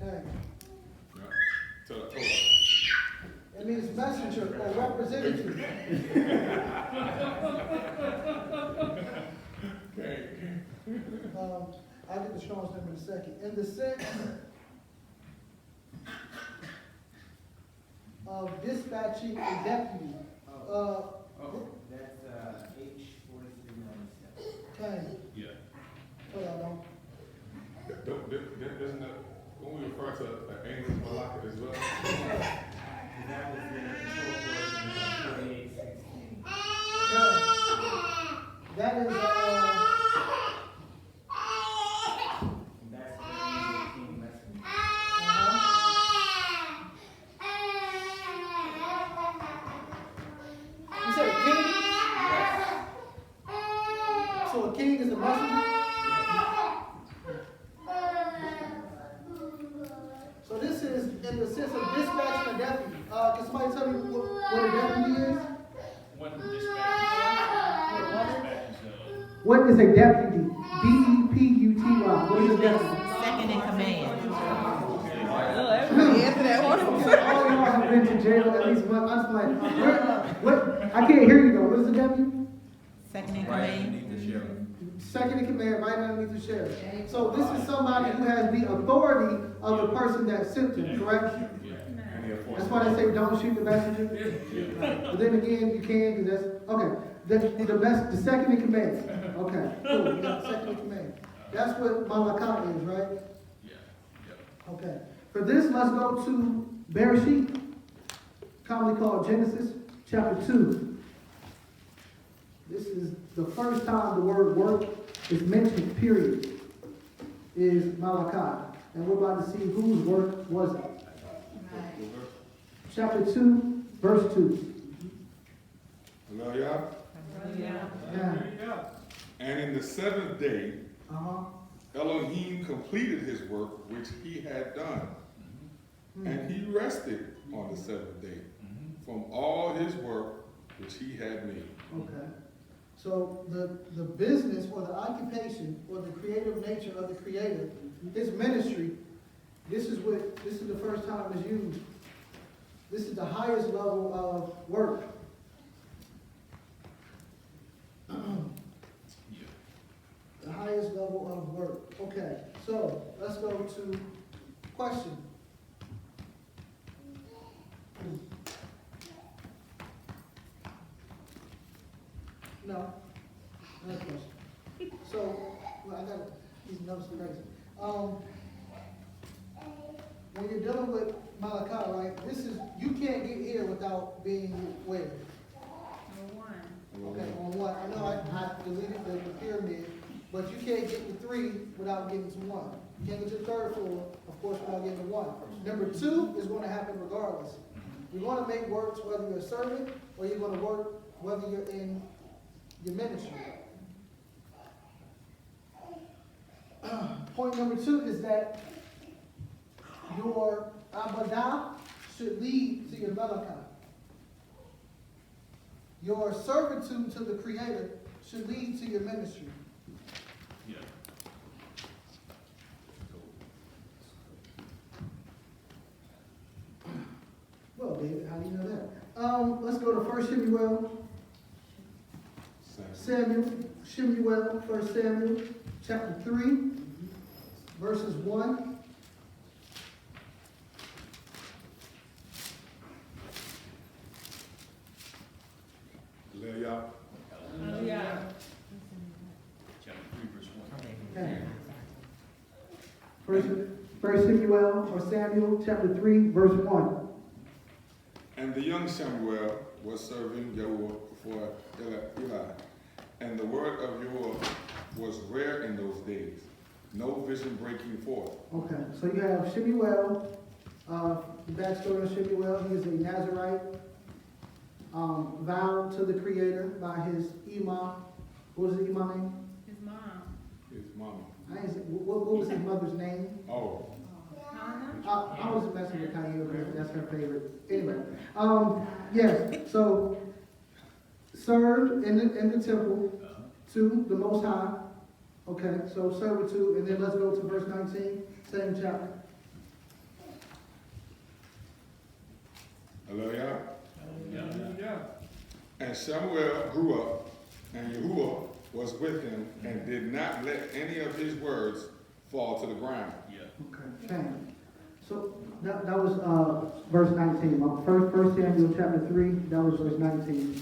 Okay. To the Torah. It means messenger or representative. Okay. I'll get the Strong's number in a second. In the sense of dispatching a deputy. That's H4397. Okay. Yeah. Hold on. Doesn't that, when we refer to the angels Malak as well? That was the control portion of 4816. Okay. That is That's the king messenger. You said a king? So a king is a messenger? So this is in the sense of dispatching a deputy. Can somebody tell me what a deputy is? What dispatches, What is a deputy? D-E-P-U-T-Y. What is a deputy? Second in command. All y'all have been to jail at least once. I'm just like, what? I can't hear you though. What is a deputy? Second in Right command. underneath the sheriff. Second in command, right underneath the sheriff. So this is somebody who has the authority of the person that sent him, correct? That's why they say don't shoot the messenger. But then again, you can, because that's, okay. The second in command. Okay, cool, you got second in command. That's what Malakah is, right? Okay. For this, let's go to Bereshit, commonly called Genesis, chapter 2. This is the first time the word work is mentioned, period, is Malakah. And we're about to see whose work was it. Chapter 2, verse 2. Hallelujah. Yeah. And in the seventh day, Uh-huh. Elohim completed his work which he had done, and he rested on the seventh day from all his work which he had made. Okay. So the business or the occupation or the creative nature of the Creator, his ministry, this is the first time it's used. This is the highest level of work. The highest level of work. Okay, so let's go to question. No. Another question. So, well, I got these notes crazy. When you're dealing with Malachi, right? You can't get here without being where? Okay, on one. I know I deleted the pyramid, but you can't get to 3 without getting to 1. You can't get to the 3rd floor, of course, without getting to 1. Number 2 is going to happen regardless. You're going to make works whether you're a servant or you're going to work whether you're in your ministry. Point number 2 is that your Abadah should lead to your Malachi. Your servitude to the Creator should lead to your ministry. Yeah. Well, David, how do you know that? Let's go to 1 Shemuel, 1 Samuel, chapter 3, verses 1. Hallelujah. Hallelujah. Chapter 3, verse 1. Okay. First Samuel, or Samuel, chapter 3, verse 1. And the young Samuel was serving Yahuwah before Eli, and the word of Yahuwah was rare in those days, no vision breaking forth. Okay, so you have Shemuel, the backstory of Shemuel. He is a Nazarite, vowed to the Creator by his imam. What was the imam name? His mom. His mama. What was his mother's name? Oh, I was messing with Kanye because that's her favorite. Anyway, yes, so served in the temple to the Most High. Okay, so servitude, and then let's go to verse 19, same chapter. hallelujah. Yeah. And Samuel grew up, and Yahuwah was with him, and did not let any of his words fall to the ground. Yeah. Okay. So that was verse 19. First Samuel chapter 3, that was verse 19.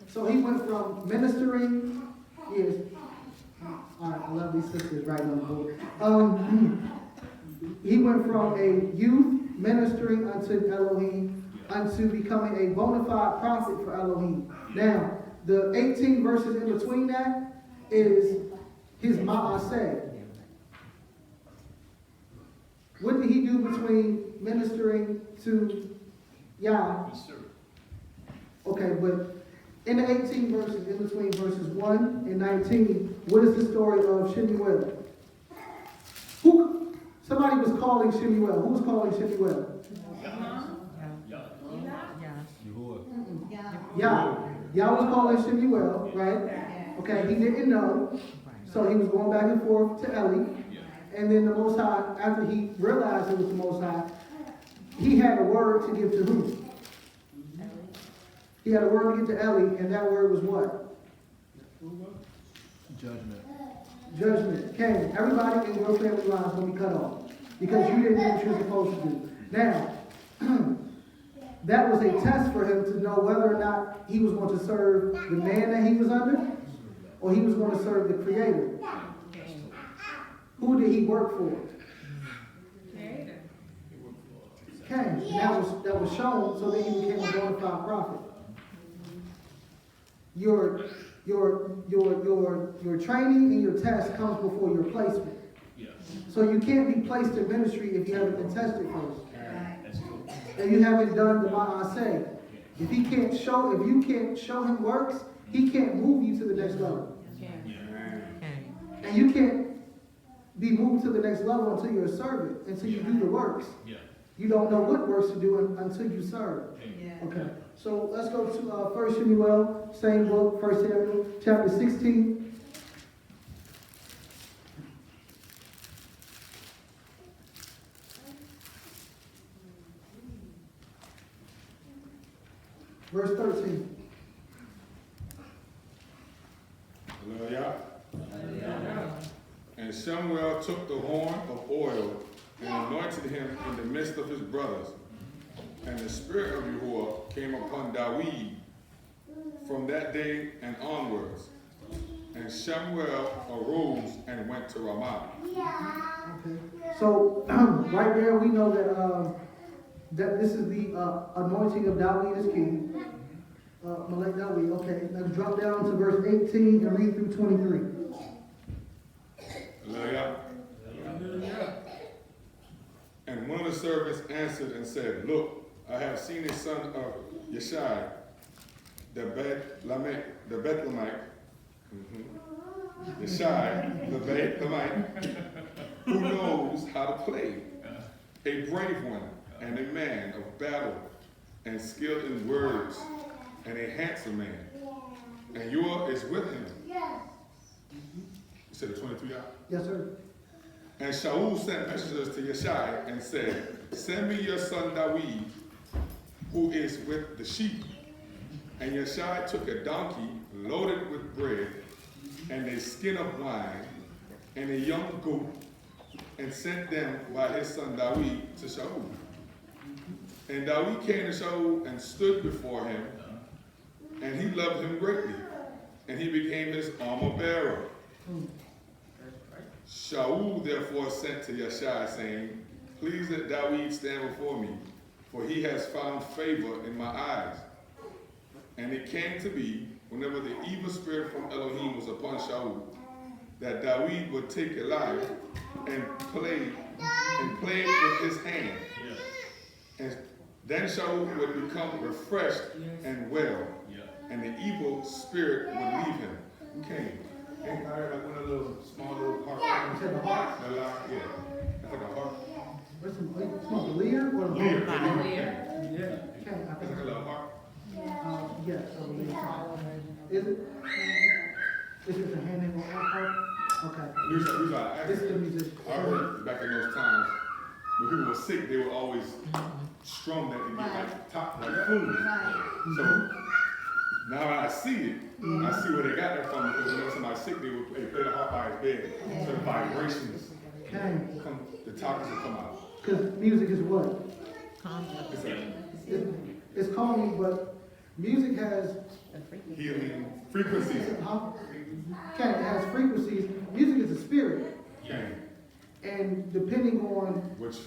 So he went from ministering, yes. All right, I love these sisters right on the board. He went from a youth ministering unto Elohim unto becoming a bona fide prophet for Elohim. Now, the 18 verses in between that is his ma'aseh. What did he do between ministering to Yah? He served. Okay, but in the 18 verses, in between verses 1 and 19, what is the story of Shemuel? Somebody was calling Shemuel. Who was calling Shemuel? Yeah. Yah was calling Shemuel, right? Okay, he didn't know, so he was going back and forth to Eli. And then the Most High, after he realized it was the Most High, he had a word to give to who? He had a word to give to Eli, and that word was what? Judgment. Judgment came. Everybody in your family line is going to be cut off because you didn't do what you were supposed to do. Now, that was a test for him to know whether or not he was going to serve the man that he was under or he was going to serve the Creator. Who did he work for? Cain. That was shown so that he became a bona fide prophet. Your training and your test comes before your placement. Yeah. So you can't be placed in ministry if you haven't been tested first. That's cool. And you haven't done the ma'aseh. If you can't show him works, he can't move you to the next level. Amen. And you can't be moved to the next level until you're a servant, until you do the works. Yeah. You don't know what works to do until you serve. Yeah. Okay, so let's go to 1 Samuel, same book, 1 Samuel, chapter 16. Verse 13. Hallelujah. And Samuel took the horn of oil and anointed him in the midst of his brothers. And the spirit of Yahuwah came upon David from that day and onwards. And Samuel arose and went to Ramah. Okay. So right there we know that this is the anointing of David as king. Moreh Daud. Okay. Let's drop down to verse 18 and read through 23. Hallelujah. And one of the servants answered and said, Look, I have seen a son of Yeshai, the Bethlehemite, Yeshai, the Bethlehemite, who knows how to play, a brave one, and a man of battle, and skilled in words, and a handsome man. And Yoah is with him. You said the 23 out? Yes, sir. And Shaul sent messengers to Yeshai and said, Send me your son David, who is with the sheep. And Yeshai took a donkey loaded with bread, and a skin of wine, and a young goat, and sent them by his son David to Shaul. And David came to Shaul and stood before him, and he loved him greatly, and he became his armor bearer. Shaul therefore sent to Yeshai, saying, Please let David stand before me, for he has found favor in my eyes. And it came to be, whenever the evil spirit from Elohim was upon Shaul, that David would take a lyre and play it with his hand. And then Shaul would become refreshed and well, and the evil spirit would leave him. Okay. Ain't I like one of those small little harps? You said the harp? The lyre, yeah. That's like a harp. What's the lyre or the Lyre. harp? Yeah. Okay, I It's think like a little harp. yes, I believe so. Is it? Is it the handing on harp? Okay. Usually I This is the musician. I heard back in those times, when people were sick, they would always strum that to get like top, like food. So now when I see it, I see where they got that from, because whenever somebody's sick, they would play the harp by his bed. So the vibrations come, the topics will come out. Because music is what? It's a It's calming, but music has healing frequencies. Okay, it has frequencies. Music is a spirit. Okay. And depending on Which,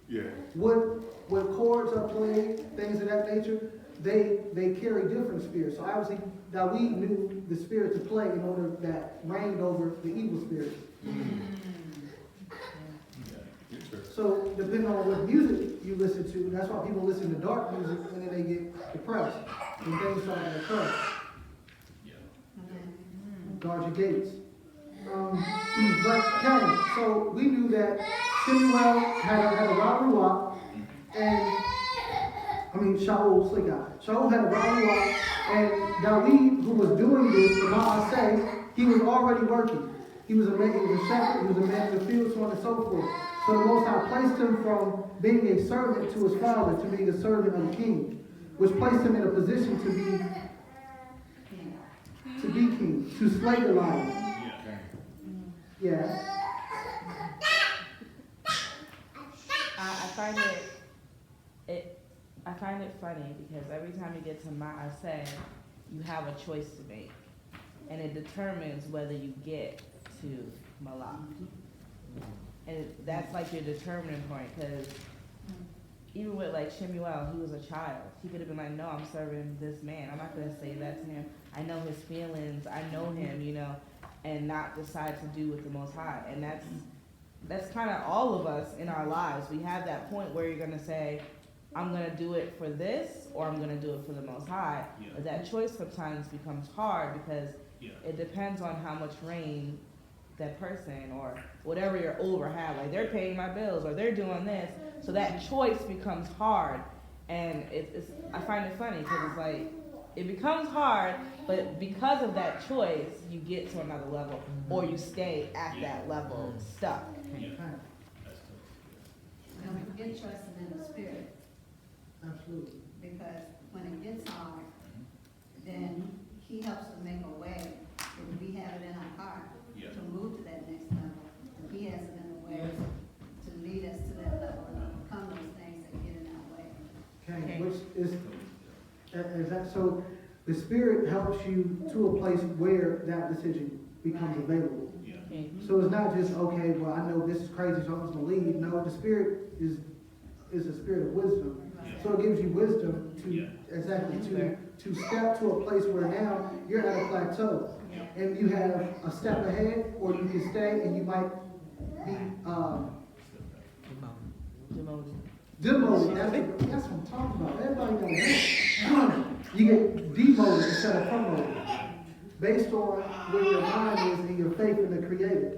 yeah. what chords are played, things of that nature, they carry different spirits. So obviously David knew the spirit to play in order that reigned over the evil spirit. So depending on what music you listen to, that's why people listen to dark music and then they get depressed and things start to occur. Guard your gates. But okay, so we knew that Samuel had a robbery walk, and Shaul, slick guy. Shaul had a robbery walk, and David, who was doing this, the law say, he was already working. He was a man, he was a shepherd, he was a man in the field, so on and so forth. So the Most High placed him from being a servant to his father to being a servant of the king, which placed him in a position to be king, to slay the lion. Yeah. I find it funny because every time you get to Maaseh, you have a choice to make, and it determines whether you get to Malach. And that's like your determining point, because even with like Shemuel, he was a child. He could have been like, no, I'm serving this man. I'm not going to say that to him. I know his feelings. I know him, and not decide to do with the Most High. And that's kind of all of us in our lives. We have that point where you're going to say, I'm going to do it for this, or I'm going to do it for the Most High. Yeah. But that choice sometimes becomes hard because it depends on how much rain that person or whatever you're over have. Like they're paying my bills or they're doing this. So that choice becomes hard. And it's I find it funny because it's like, it becomes hard, but because of that choice, you get to another level or you stay at that level stuck. Yeah. And we get trusting in the spirit, Absolutely. because when it gets hard, then he helps to make a way, if we have it in our heart, Yeah. to move to that next level. And he has it in a way to lead us to that level and overcome those things that get in our way. Okay, which is that, so the Spirit helps you to a place where that decision becomes available. Yeah. So it's not just, okay, well, I know this is crazy, so I'm just gonna leave. No, the Spirit is a spirit of wisdom. So it gives you wisdom to step to a place where now you're at a plateau. And you have a step ahead, or you can stay and you might be demoted. That's what I'm talking about. Everybody knows. You get demoted instead of promoted, based on where your mind is and your faith in the Creator.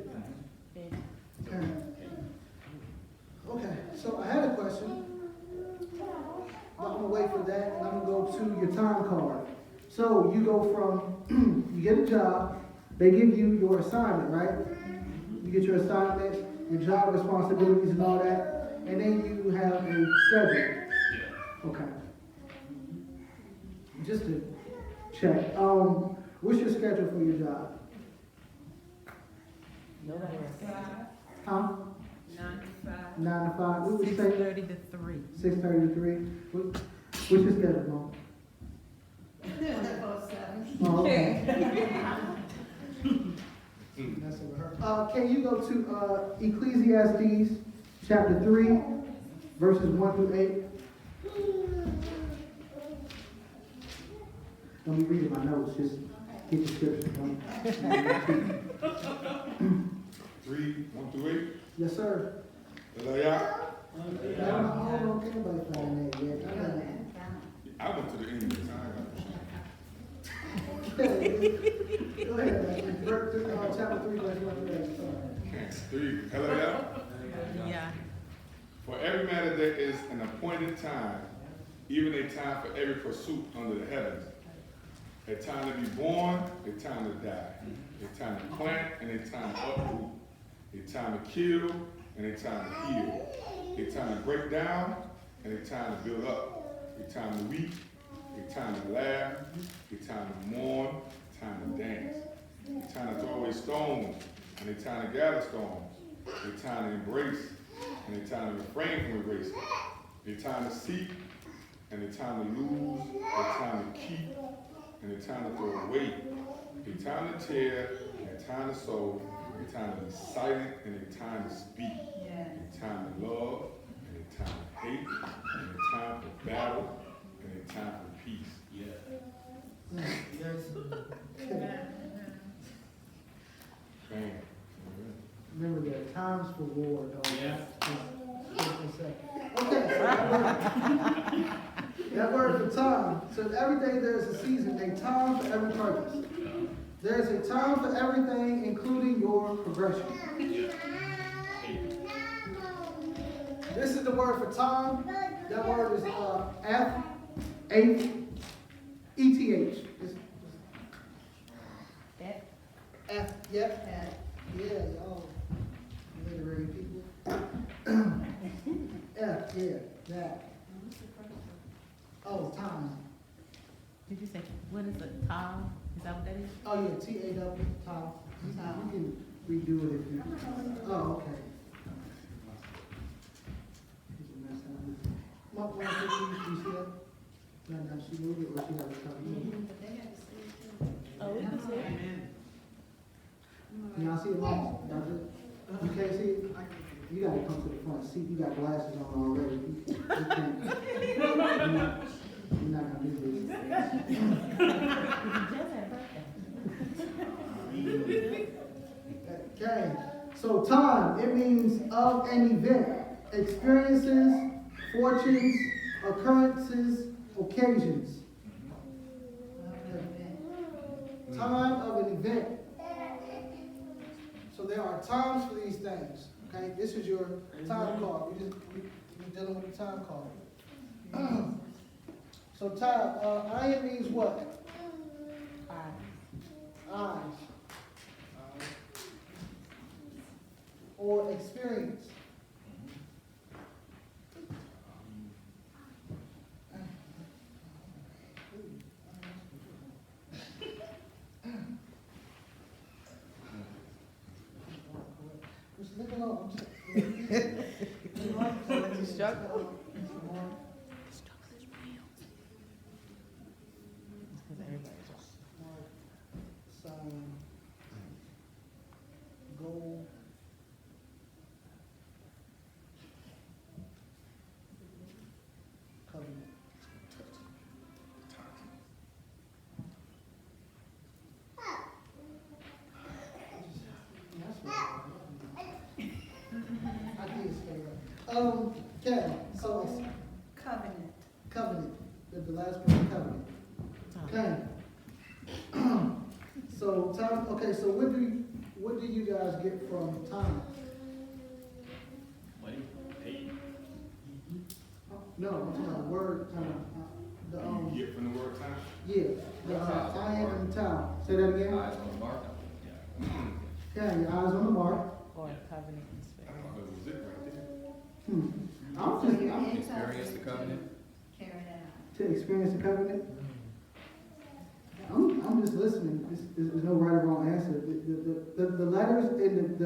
Okay, so I had a question, but I'm gonna wait for that, and I'm gonna go to your time card. So you go from, you get a job, they give you your assignment, right? You get your assignment, your job responsibilities and all that, and then you have a schedule. Yeah. Okay. Just to check, what's your schedule for your job? Huh? 9 to 5. What would you say? 6:30 to 3. 6:30 to 3. What's your schedule, Mom? 24/7. Oh, okay. That's over her. Can you go to Ecclesiastes chapter 3, verses 1 through 8? Don't be reading my notes, just get the scripture. 3, 1 through 8. Yes, sir. Hallelujah. I don't know if anybody found that yet. I went to the end of the time. Go ahead. Chapter 3, verse 1 through 8. Sorry. 3. Hallelujah. Yeah. For every matter there is an appointed time, even a time for every pursuit under the heavens. A time to be born, a time to die. A time to plant and a time to uproot. A time to kill and a time to heal. A time to break down and a time to build up. A time to weep, a time to laugh, a time to mourn, a time to dance. A time to throw away stones and a time to gather stones. A time to embrace and a time to refrain from embracing. A time to seek and a time to lose. A time to keep and a time to throw away. A time to tear and a time to sow. A time to be silent and a time to speak. A time to love and a time to hate. And a time for battle and a time for peace. Yeah. Man. Remember, there are times for war, though. Yeah. Okay. That word for time. So every day there's a season, a time for every purpose. There's a time for everything, including your progression. This is the word for time. That word is F-A-E-T-H. F, yep. Yeah, y'all literary people. F, yeah, that. Oh, time. Did you say, what is a tile? Is that what that is? Oh, yeah, T-A-W, time. You can redo it if you. Oh, okay. What, you see that? No, she moved it or she had a copy. Oh, we can see it. Can y'all see it, Mom? Y'all good? You can't see it? You gotta come to the front seat. You got glasses on already. You can't. You're not gonna do this. Okay. So time, it means of an event, experiences, fortunes, occurrences, occasions. Time of an event. So there are times for these things. Okay, this is your time card. We're dealing with the time card. So time, iron means what? Eyes. Or experience. Just leave it alone. Struggle. Sign. Goal. Covenant. I did say that. Okay, so it's Covenant. covenant, the last word, covenant. Okay. So time, okay, so what do you guys get from time? Money, paid. No, I'm talking about word, time, the, You get from the word time? yeah, the, iron and time. Say that again? Eyes on the mark. Okay, your eyes on the mark. Or covenant and I spirit. thought that was it right there. I'm So just, you're I'm, in Experience the covenant. Carry that out. to experience the covenant. I'm just listening. There's no right or wrong answer. The letters and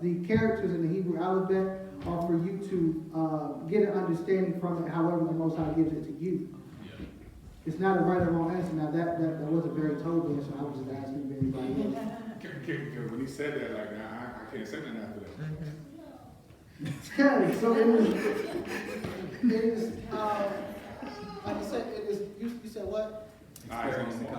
the characters in the Hebrew alphabet are for you to get an understanding from it. However, the Most High gives it to you. Yeah. It's not a right or wrong answer. Now that wasn't very total answer. I was just asking if anybody else. When he said that, like, I can't say nothing after that. Okay, so it is like I said, it is. You said what? Eyes on Experience the the mark.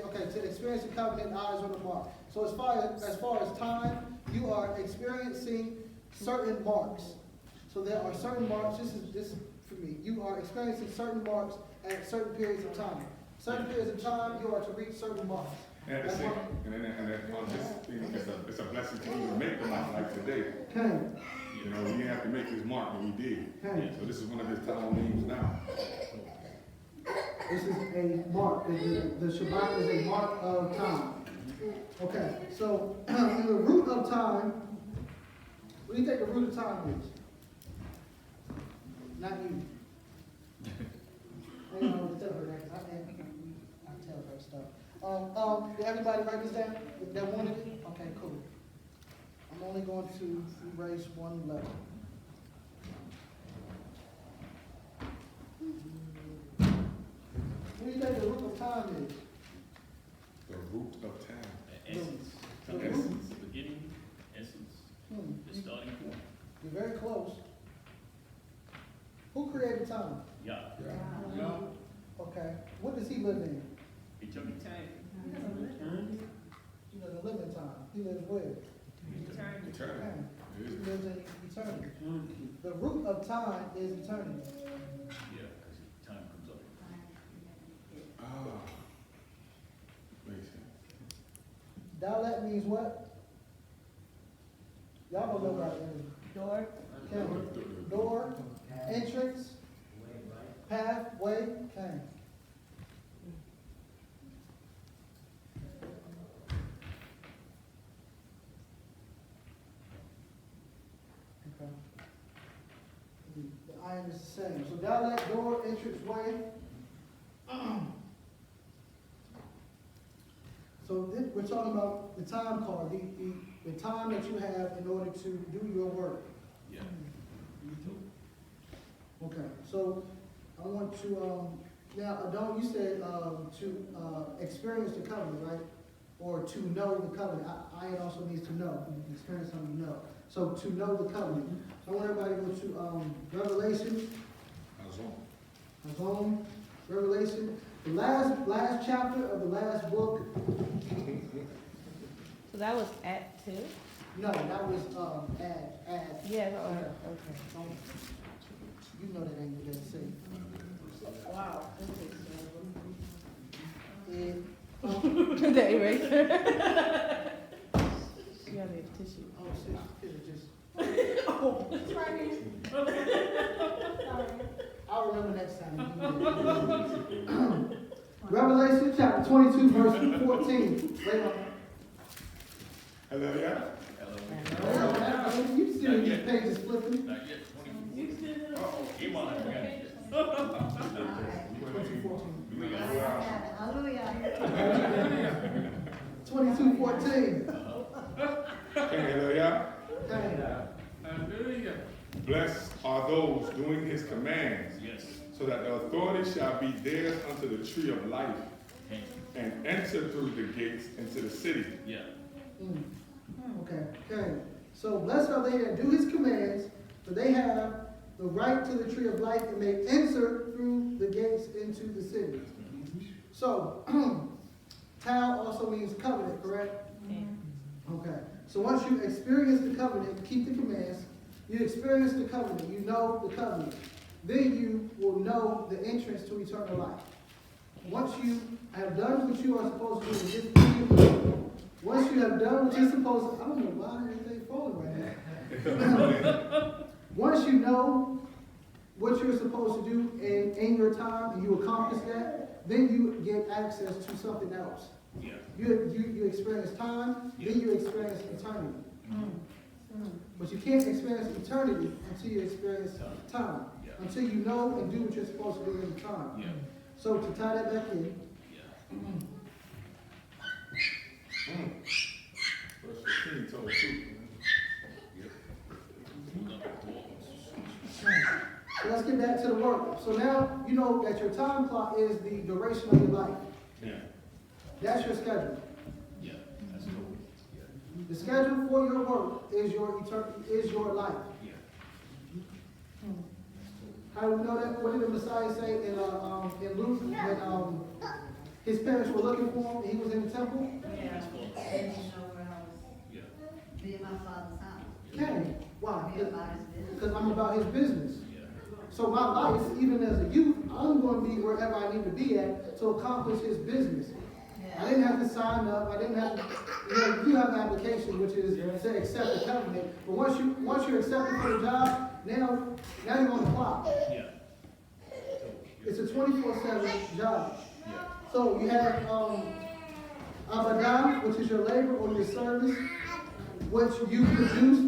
covenant. To experience the covenant, eyes on the mark. So as far as time, you are experiencing certain marks. So there are certain marks. This is for me. You are experiencing certain marks at certain periods of time. Certain periods of time, you are to reach certain marks. And at the same, and on this thing, it's a blessing to even make the mark like today. Okay. You know, we didn't have to make this mark, but we did. Okay. So this is one of his time names now. This is a mark. The Shabbat is a mark of time. Okay. So in the root of time, what do you think the root of time is? Not you. I don't know what to tell her that, 'cause I tell her stuff. Did everybody write this down? That wanted it? Okay, cool. I'm only going to erase one letter. What do you think the root of time is? The root of time. Essence. The root. Essence, beginning, essence, the starting point. You're very close. Who created time? Yeah. Yeah. Okay. What does he live in? Eternity. He doesn't live in time. He lives where? Eternity. Okay. It He is. lives in eternity. The root of time is eternity. Yeah, because time comes up. Ah. Makes sense. Dalet means what? Y'all don't know about it. Door. Okay. Door, entrance, path, way, okay. Okay. The iron is the same. So Dalet, door, entrance, way. So this, we're talking about the time card, the time that you have in order to do your work. Yeah. Okay, so I want to, now, Adon, you said to experience the covenant, right? Or to know the covenant. Iron also means to know, experience something you know. So to know the covenant. So I want everybody to go to Revelation, Hazon, Revelation, the last chapter of the last book. So that was at 2? No, that was add. Yeah, Okay. You know that ain't what they say. Wow. And, The eraser. Yeah, they- tissue. Oh, shit, it's just, It's right here. Sorry. I'll remember next time. Revelation chapter 22, verse 14. Wait on. Hallelujah. You see these pages flipping? Hallelujah. 22:14. Hallelujah. Hey. Blessed are those doing his commands, so that the authority shall be theirs unto the tree of life, and enter through the gates into the city. Okay. So blessed are they that do his commands, for they have the right to the tree of life and may enter through the gates into the city. So, Tal also means covenant, correct? Okay. So once you experience the covenant, keep the commands, you experience the covenant, you know the covenant, then you will know the entrance to eternal life. Once you have done what you are supposed to do, once you have done what you're supposed to, I don't know why everything's falling right now. Once you know what you're supposed to do in your time and you accomplish that, then you get access to something else. You experience time, then you experience eternity. But you can't experience eternity until you experience time. Until you know and do what you're supposed to do in time. So to tie that back in. Verse 15 told the truth. So let's get back to the work. So now you know that your time clock is the duration of your life. That's your schedule. The schedule for your work is your life. How do we know that? What did the Messiah say in Luke when his parents were looking for him and he was in the temple? Yeah. And you know where I was. Be in my father's house. Okay. Why? Be about his business. Because I'm about his business. So my life, even as a youth, I'm going to be wherever I need to be at to accomplish his business. I didn't have to sign up. I didn't have to. You have an application, which is to accept the covenant. But once you're accepted for the job, now you're on the clock. It's a 24/7 job. So you have abadah, which is your labor or your service, which you produce,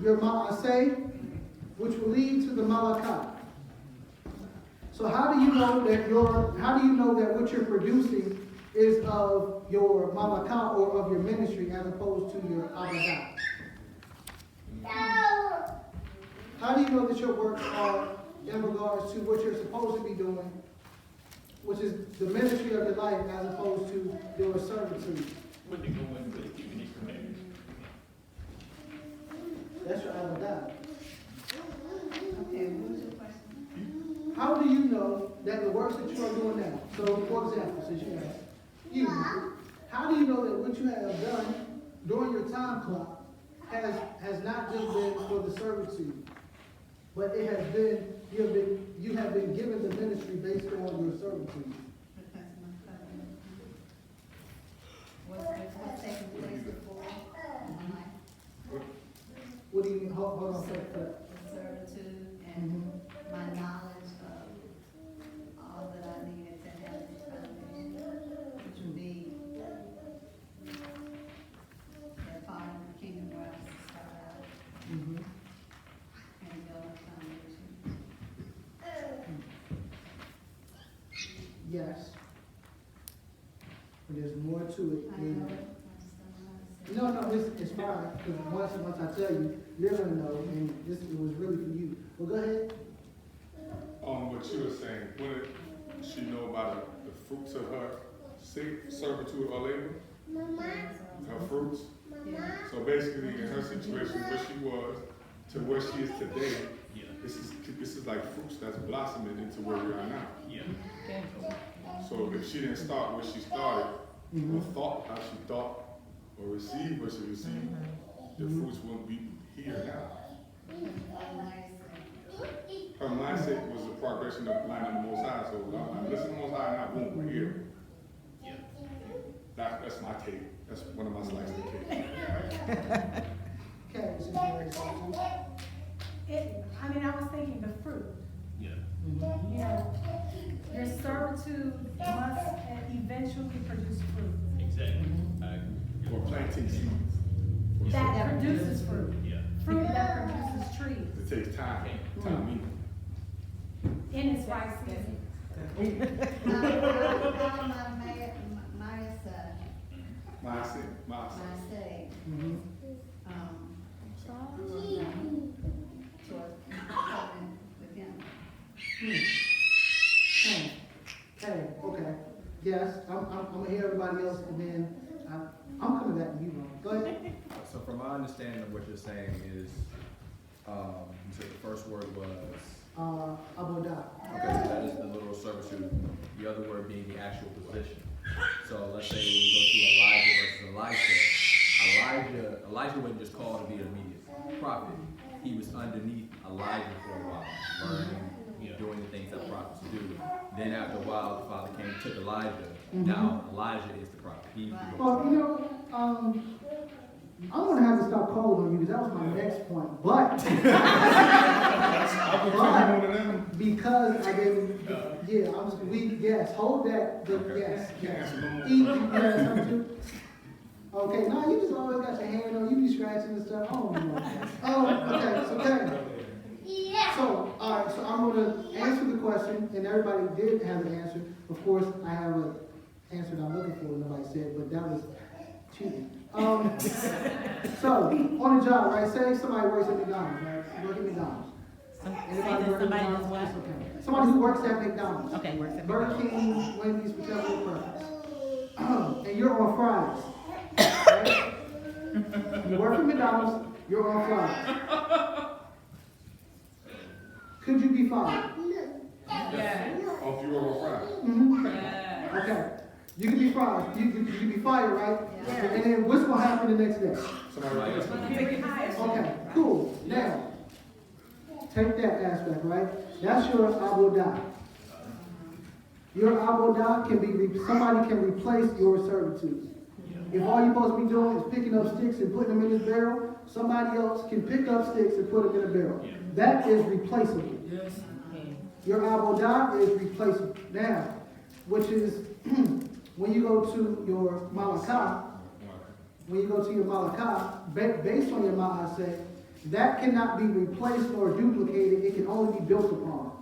your ma'aseh, which will lead to the malakat. So how do you know that what you're producing is of your malakat or of your ministry as opposed to your abadah? How do you know that your works are in regards to what you're supposed to be doing, which is the ministry of your life as opposed to your servitude? What they go in with keeping his commandments. That's your abadah. Okay, what was your question? How do you know that the works that you are doing now, so for example, since you asked, how do you know that what you have done during your time clock has not just been for the servitude, but it has been, you have been given the ministry based on your servitude? Because my covenant. What's taking place before in my life? What do you mean? Hold on a second. The servitude and my knowledge of all that I needed to have this foundation, which would be that part of the kingdom where I was to start out Mm-hmm. and build a foundation. Yes. But there's more to it. I know it, I just don't know how to say it. No, it's fine, because once I tell you, you're gonna know, and it was really for you. Well, go ahead. What you were saying, when did she know about the fruits of her servitude or labor? Her fruits? Yeah. So basically, in her situation, where she was to where she is today, this is like fruits that's blossoming into where we are now. So if she didn't start where she started, or thought how she thought, or received what she received, the fruits wouldn't be here now. Her mindset was a progression of line of the Most High. So God, listen to the Most High, and not boom, we're here. That's my take. That's one of my slices of cake. Okay, so you're ready to talk to? I was thinking the fruit. Yeah. You know, your servitude must eventually produce fruit. Exactly. I agree. Or planting seeds. That produces fruit. Yeah. Fruit that produces trees It takes time. Time. in its right season. My say, Mhm. with him. Okay. Yes, I'm gonna hear everybody else, and then I'm coming back to you, Ron. Go ahead. So from my understanding of what you're saying is, you said the first word was, Abodah. okay, so that is the literal servitude, the other word being the actual position. So let's say we go through Elijah versus Elisha. Elijah wasn't just called to be an immediate prophet. He was underneath Elijah for a while, learning, doing the things that prophets do. Then after a while, the Father came and took Elijah. Now Elijah is the prophet. He's the Well, I'm gonna have to stop calling on you because that was my next point. But because I didn't, hold that. Yes. Okay, no, you just always got your hand on. You be scratching and stuff. Okay. So, all right. So I'm gonna answer the question, and everybody did have an answer. Of course, I have an answer that I'm looking for. Nobody said, but that was cheating. So on the job, right? Say somebody works at McDonald's, right? You work at McDonald's. Anybody work at McDonald's? Okay. Somebody who works at McDonald's. Okay, works at Burger King, Wendy's, whichever your preference. And you're on Fridays. Right? You work at McDonald's, you're on Fridays. Could you be fired? Yeah. Off you go on Friday. Mm-hmm. Okay. You can be fired. You can be fired, right? Yeah. And then what's going to happen the next day? Somebody else. Okay, cool. Now, take that aspect, right? That's your abodah. Your abodah can be, somebody can replace your servitude. If all you're supposed to be doing is picking up sticks and putting them in this barrel, somebody else can pick up sticks and put them in a barrel. That is replaceable. Your abodah is replaceable. Now, which is, when you go to your malakah, based on your ma'aseh, that cannot be replaced or duplicated. It can only be built upon.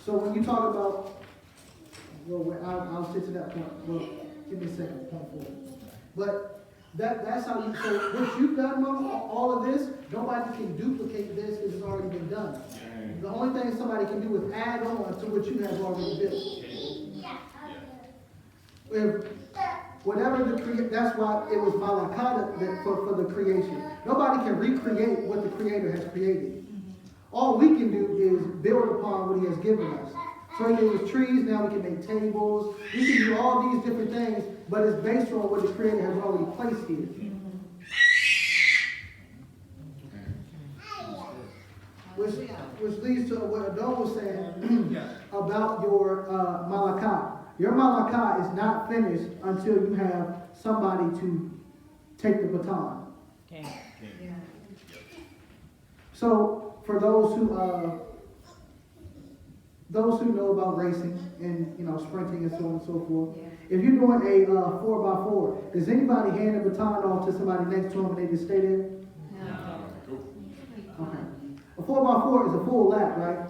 So when you talk about, I'll sit to that point. Well, give me a second, point forward. But that's how you, so what you've done, Mama, all of this, nobody can duplicate this because it's already been done. The only thing somebody can do is add on to what you have already built. If whatever that's why it was malakah for the creation. Nobody can recreate what the Creator has created. All we can do is build upon what He has given us. So He gave us trees, now we can make tables. We can do all these different things, but it's based on what the Creator has already placed here. Which leads to what Adon was saying about your malakah. Your malakah is not finished until you have somebody to take the baton. Okay. So for those who know about racing and sprinting and so on and so forth, if you're doing a 4x4, does anybody hand the baton off to somebody next to them and they just stay there? No. Okay. A 4x4 is a full lap, right?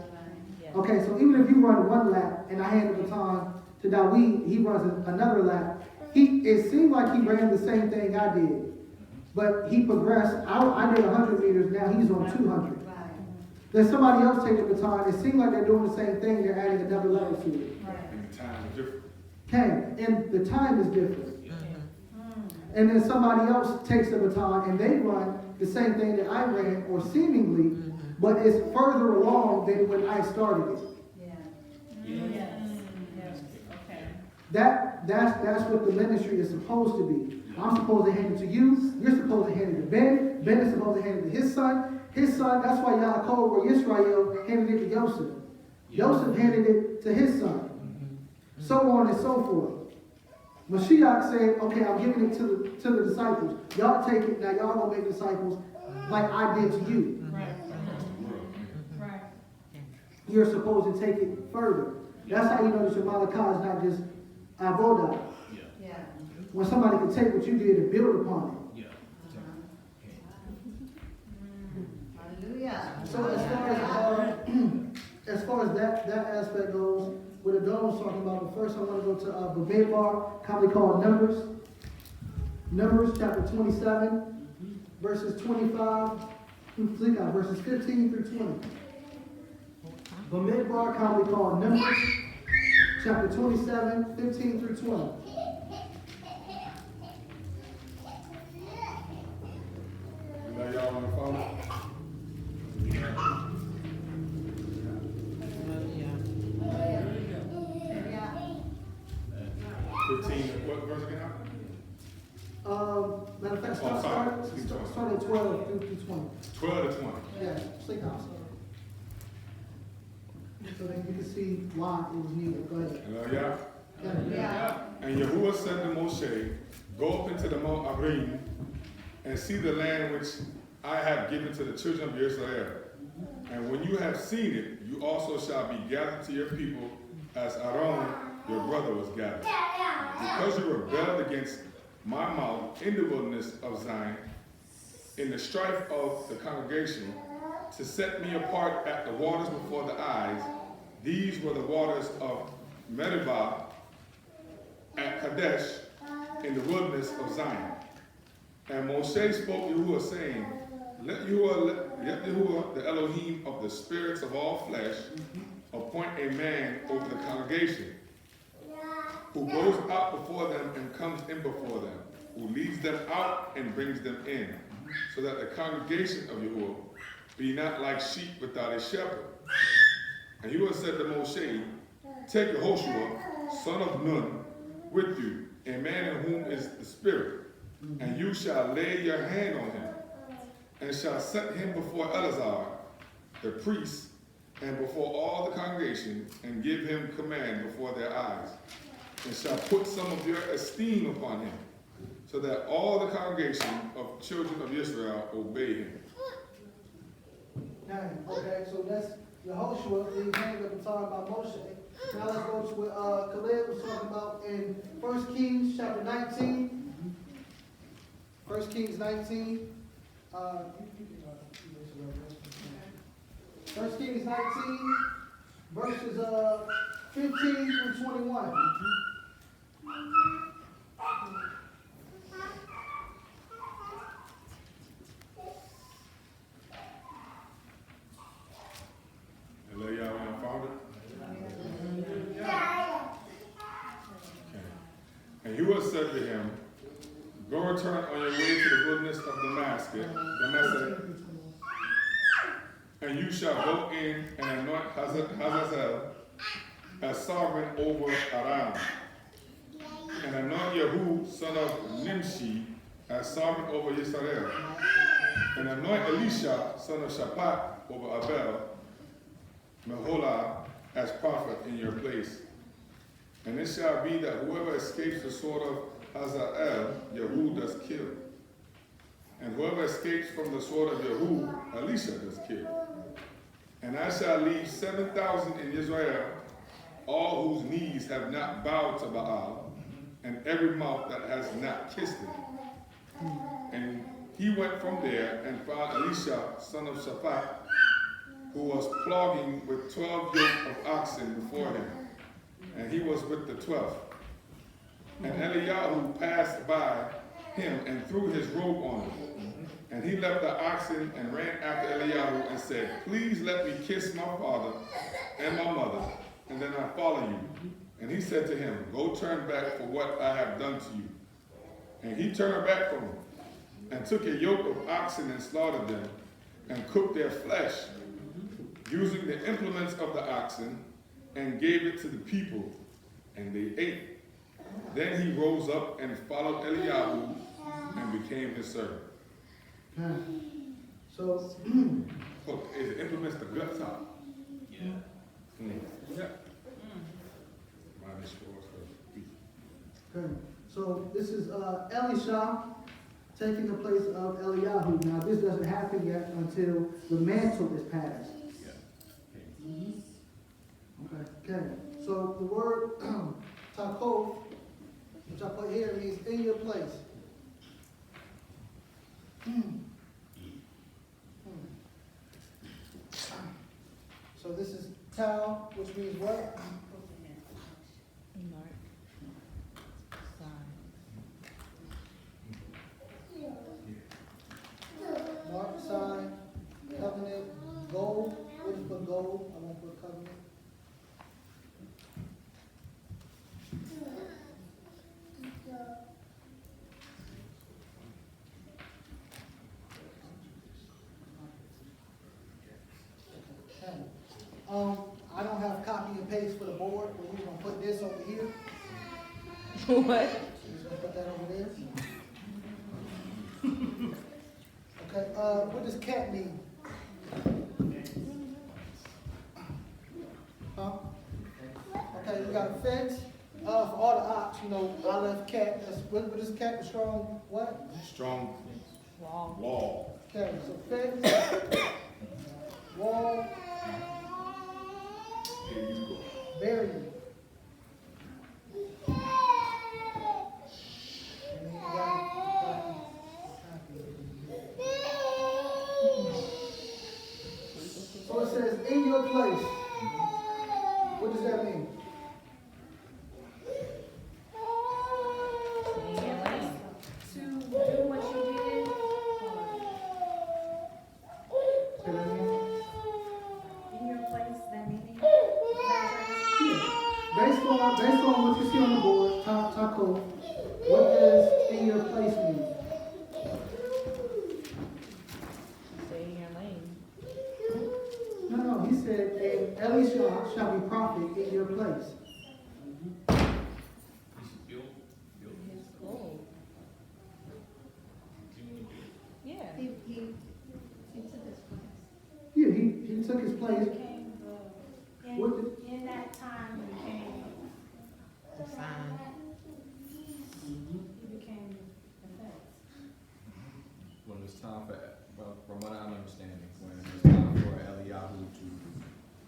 Okay, so even if you run one lap and I hand the baton to Dawid, he runs another lap. It seemed like he ran the same thing I did, but he progressed. I did 100 meters, now he's on 200. Then somebody else take the baton. It seems like they're doing the same thing. They're adding another level to it. And the time is different. Okay, and the time is different. And then somebody else takes the baton and they run the same thing that I ran, or seemingly, but it's further along than when I started it. That's what the ministry is supposed to be. I'm supposed to hand it to you. You're supposed to hand it to Ben. Ben is supposed to hand it to his son. His son, that's why Yaakov or Yisrael handed it to Yosef. Yosef handed it to his son. So on and so forth. Mashiach said, okay, I'm giving it to the disciples. Y'all take it, now y'all gonna make disciples like I did to you. Right. You're supposed to take it further. That's how you know that your Malachi is not just avodah. Yeah. When somebody can take what you did and build upon it. Hallelujah. So as far as that aspect goes, what Adon was talking about, but first I want to go to Bamidbar, commonly called Numbers. Numbers chapter 27, verses 25 through verses 15 through 20. Bamidbar, commonly called Numbers, chapter 27, 15 through 20. Now y'all on the phone? 15, what verse again? Matter of fact, Oh, start at 12 through 20. 12 to 20. Yeah, sleep house. So then you can see why it was needed. Go ahead. Hallelujah. Yeah. And Yahuwah said to Moshe, go up into the Mount Abrim and see the land which I have given to the children of Israel. And when you have seen it, you also shall be gathered to your people as Aaron, your brother, was gathered. Because you rebelled against my mouth in the wilderness of Zion, in the strife of the congregation, to set me apart at the waters before the eyes. These were the waters of Meribah at Kadesh in the wilderness of Zion. And Moshe spoke to Yahuwah, saying, let Yahuwah, the Elohim of the spirits of all flesh, appoint a man over the congregation, who goes out before them and comes in before them, who leads them out and brings them in, so that the congregation of Yahuwah be not like sheep without a shepherd. And Yahuwah said to Moshe, take Yehoshua, son of Nun, with you, a man in whom is the Spirit, and you shall lay your hand on him, and shall set him before Eleazar, the priest, and before all the congregation, and give him command before their eyes, and shall put some of your esteem upon him, so that all the congregation of children of Israel obey him. Okay, so that's Yehoshua, the hand of the time by Moshe. Now let's go to what Caleb was talking about in 1 Kings chapter 19. 1 Kings 19. 1 Kings 19, verses 15 through 21. Hello, y'all, when I found it? Okay. And Yahuwah said to him, go return on your way to the wilderness of Damascus, and you shall go in and anoint Hazazel as sovereign over Aram, and anoint Yehu, son of Nimshi, as sovereign over Yisrael, and anoint Elisha, son of Shaphat, over Abel, Meholah, as prophet in your place. And it shall be that whoever escapes the sword of Hazael, Yehu does kill. And whoever escapes from the sword of Yehu, Elisha does kill. And I shall leave 7,000 in Israel, all whose knees have not bowed to Baal, and every mouth that has not kissed him. And he went from there and found Elisha, son of Shaphat, who was flogging with 12 yoke of oxen before him. And he was with the 12th. And Eliyahu passed by him and threw his robe on him. And he left the oxen and ran after Eliyahu and said, please let me kiss my father and my mother, and then I follow you. And he said to him, go turn back for what I have done to you. And he turned back from him, and took a yoke of oxen and slaughtered them, and cooked their flesh, using the implements of the oxen, and gave it to the people, and they ate. Then he rose up and followed Eliyahu, and became his servant. So, Look, it implements the gut top. Yeah. Yeah. My destroys her feet. good. this is Elisha taking the place of Eliyahu. Now, this doesn't happen yet until the mantle is passed. Okay. So the word takov, which I put here, means in your place. So this is tau, which means what? Mark. Sign. Mark, sign, covenant, gold. What is put gold? I won't put covenant. Okay. I don't have copy and paste for the board, but we're gonna put this over here. What? We're just gonna put that over there. Okay, what does cat mean? Huh? Okay, we got a fence, for all the ops, you know, I left cat, what is cat, the strong, what? Strong Wall. wall. Okay, so fence, wall, Here you go. barrier. And then you got so it says, in your place. What does that mean? Stay in your lane. To do what you did. Say that again? In your place, that meaning? Based on what you see on the board, taco, what does in your place mean? Stay in your lane. No, he said, and Elisha shall be prophet in your place. His goal. Yeah. He took his place. Yeah, he took his place. What did- In that time, he became The sign. the fence. When it's time for, well, from what I'm understanding, when it's time for Eliyahu to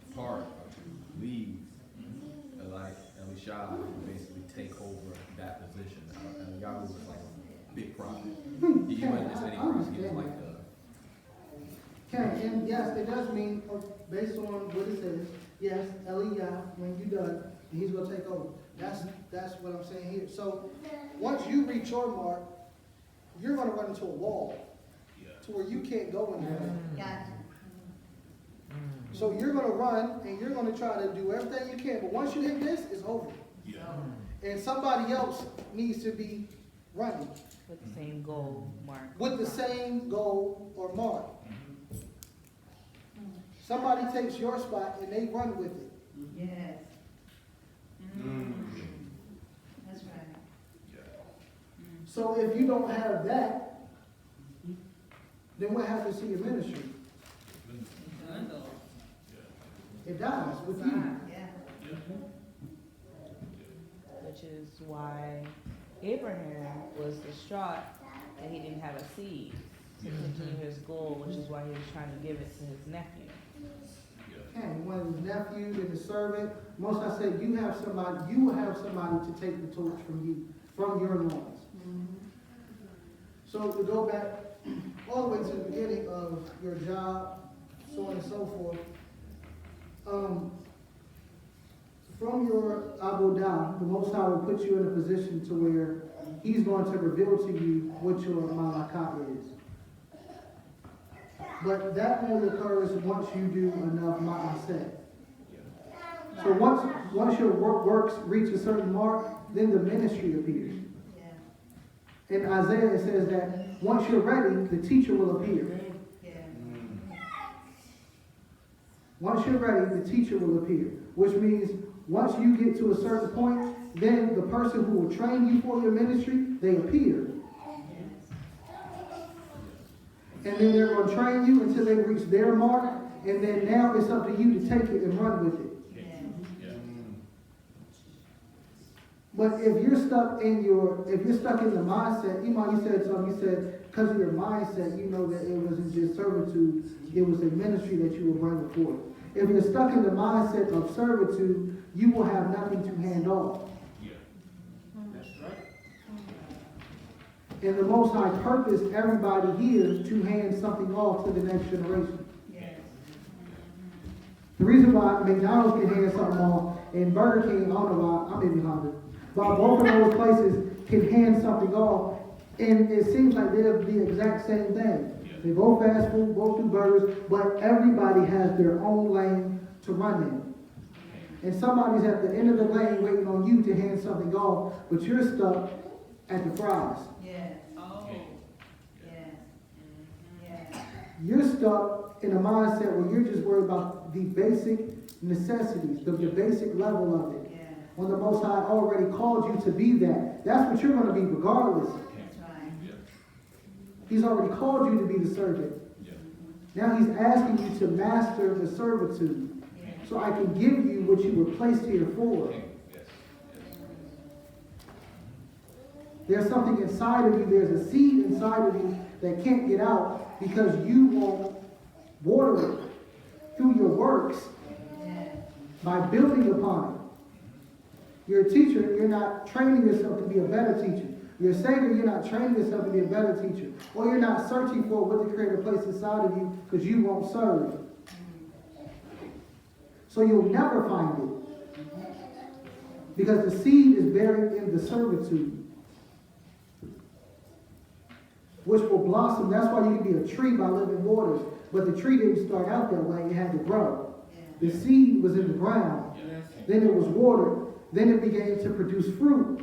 depart or to leave, Elisha would basically take over that position. Eliyahu was like a big prophet. He wasn't just any prophet, he was like the, Okay, and yes, it does mean, based on what it says, yes, Eliyahu, when you're done, he's gonna take over. That's what I'm saying here. So, once you reach your mark, you're gonna run into a wall to where you can't go anywhere. Gotcha. So you're gonna run and you're gonna try to do everything you can, but once you hit this, it's over. And somebody else needs to be running With the same goal, Mark. with the same goal or mark. Somebody takes your spot and they run with it. Yes. That's right. So if you don't have that, then what happens to your ministry? It dies with you. Yeah. Which is why Abraham was distraught that he didn't have a seed to continue his goal, which is why he was trying to give it to his nephew. Okay, one of his nephews and his servant. Most I said, you will have somebody to take the torch from you, from your loins. So to go back all the way to the beginning of your job, so on and so forth. From your avodah, the Most High will put you in a position to where He's going to reveal to you what your malakah is. But that only occurs once you do enough ma'aseh. So once your works reach a certain mark, then the ministry appears. Yeah. In Isaiah it says that once you're ready, the teacher will appear. Yeah. Once you're ready, the teacher will appear. Which means once you get to a certain point, then the person who will train you for your ministry, they appear. And then they're going to train you until they reach their mark, and then now it's up to you to take it and run with it. Yeah. But But if you're stuck in the mindset, Iman, you said something, you said, because of your mindset, you know that it wasn't just servitude, it was a ministry that you were bringing forth. If you're stuck in the mindset of servitude, you will have nothing to hand off. Yeah. That's right. And the Most High purpose everybody here to hand something off to the next generation. Yes. The reason why McDonald's can hand something off and Burger King, I don't know why, I'm maybe hungry, but both of those places can hand something off, and it seems like they're the exact same thing. They both fast food, both do burgers, but everybody has their own lane to run in. And somebody's at the end of the lane waiting on you to hand something off, but you're stuck at the fries. Yes. Oh. Yes. Yes. You're stuck in a mindset where you're just worried about the basic necessities, the basic level of it. Yes. When the Most High already called you to be that. That's what you're going to be regardless. That's right. He's already called you to be the servant. Now he's asking you to master the servitude. Yes. So I can give you what you were placed here for. There's something inside of you, there's a seed inside of you that can't get out because you won't water it through your works Yes. by building upon it. You're a teacher, you're not training yourself to be a better teacher. You're a savior, you're not training yourself to be a better teacher. Or you're not searching for what the Creator placed inside of you because you won't serve. So you'll never find it. Because the seed is buried in the servitude, which will blossom. That's why you can be a tree by living waters. But the tree didn't start out that way, it had to grow. The seed was in the ground. Then it was watered. Then it began to produce fruit.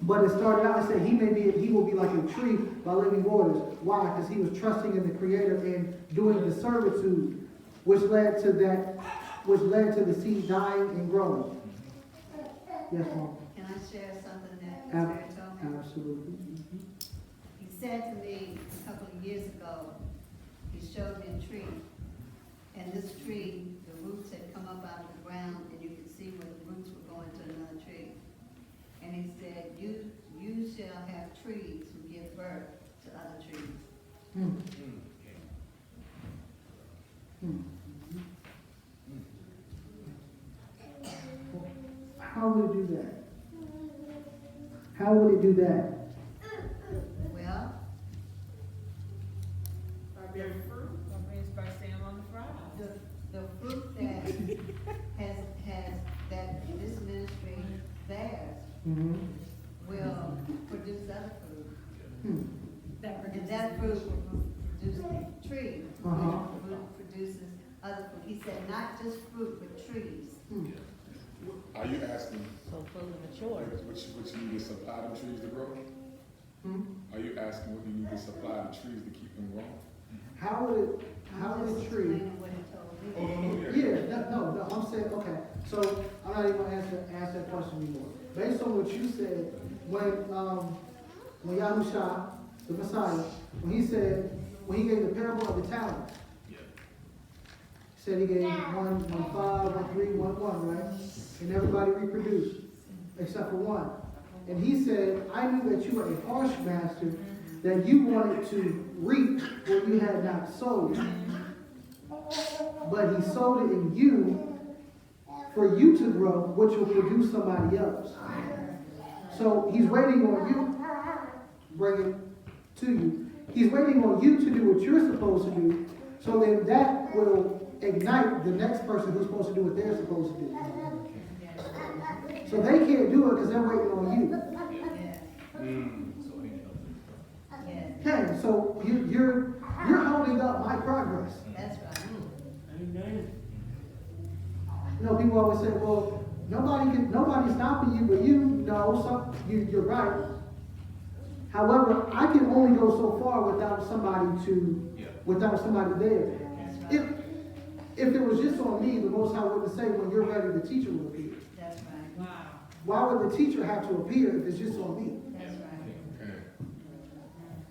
But it started out, I said, he will be like a tree by living waters. Why? Because he was trusting in the Creator and doing the servitude, which led to the seed dying and growing. Yes, Mom. Can I share something that the Spirit told me? Absolutely. He said to me a couple of years ago, he showed me a tree. And this tree, the roots had come up out of the ground, and you could see where the roots were going to another tree. And he said, you shall have trees who give birth to other trees. Hmm. Hmm. How would it do that? How would it do that? Well, By staying on the fries. the fruit that this ministry bears Mm-hmm. will produce other fruit. Hmm. And that fruit will produce trees, Uh-huh. which produces other fruit. He said, not just fruit, but trees. Hmm. Are you asking So fully mature. what you need to supply them trees to grow? Hmm. Are you asking what you need to supply the trees to keep them growing? How would a tree? Explaining what he told me. Oh, no, Yeah, no, I'm saying, okay, so I'm not even gonna ask that question anymore. Based on what you said, when Yahusha, the Messiah, when he gave the parable of the talents, he said he gave 1, 5, 1, 3, 1, right? And everybody reproduced, except for one. And he said, I knew that you were a harsh master, that you wanted to reap what you had not sowed. But he sowed it in you for you to grow, which will produce somebody else. So he's waiting on you, bring it to you. He's waiting on you to do what you're supposed to do, so then that will ignite the next person who's supposed to do what they're supposed to do. So they can't do it because they're waiting on you. Okay, so you're holding up my progress. That's right. You know, people always say, well, nobody's stopping you but you. No, you're right. However, I can only go so far without somebody there. That's right. If it was just on me, the Most High wouldn't say, when you're ready, the teacher will appear. That's right. Wow. Why would the teacher have to appear if it's just on me? That's right.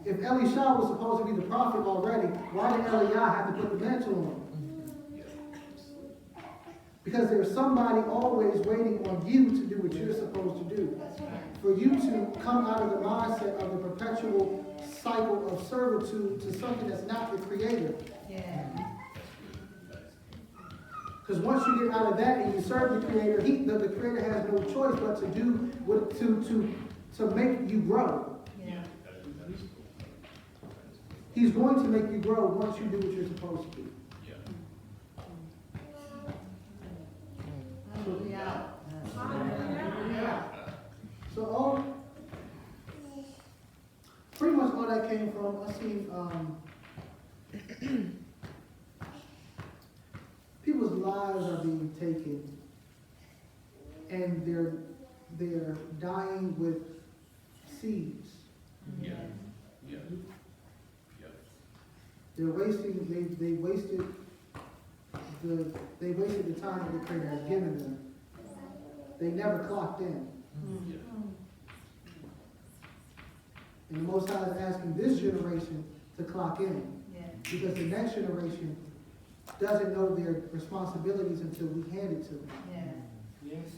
If Elisha was supposed to be the prophet already, why did Eliah have to put the mantle on him? Because there's somebody always waiting on you to do what you're supposed to do. That's right. For you to come out of the mindset of the perpetual cycle of servitude to something that's not the creator. Yeah. Because once you get out of that and you serve the creator, the creator has no choice but to do what to make you grow. Yeah. He's going to make you grow once you do what you're supposed to do. Hallelujah. So pretty much all that came from, I seen people's lives are being taken, and they're dying with seeds. Yeah. They're wasting. They wasted the time that the Creator has given them. They never clocked in. And the Most High is asking this generation to clock in, Yeah. because the next generation doesn't know their responsibilities until we hand it to them. Yeah. Yes.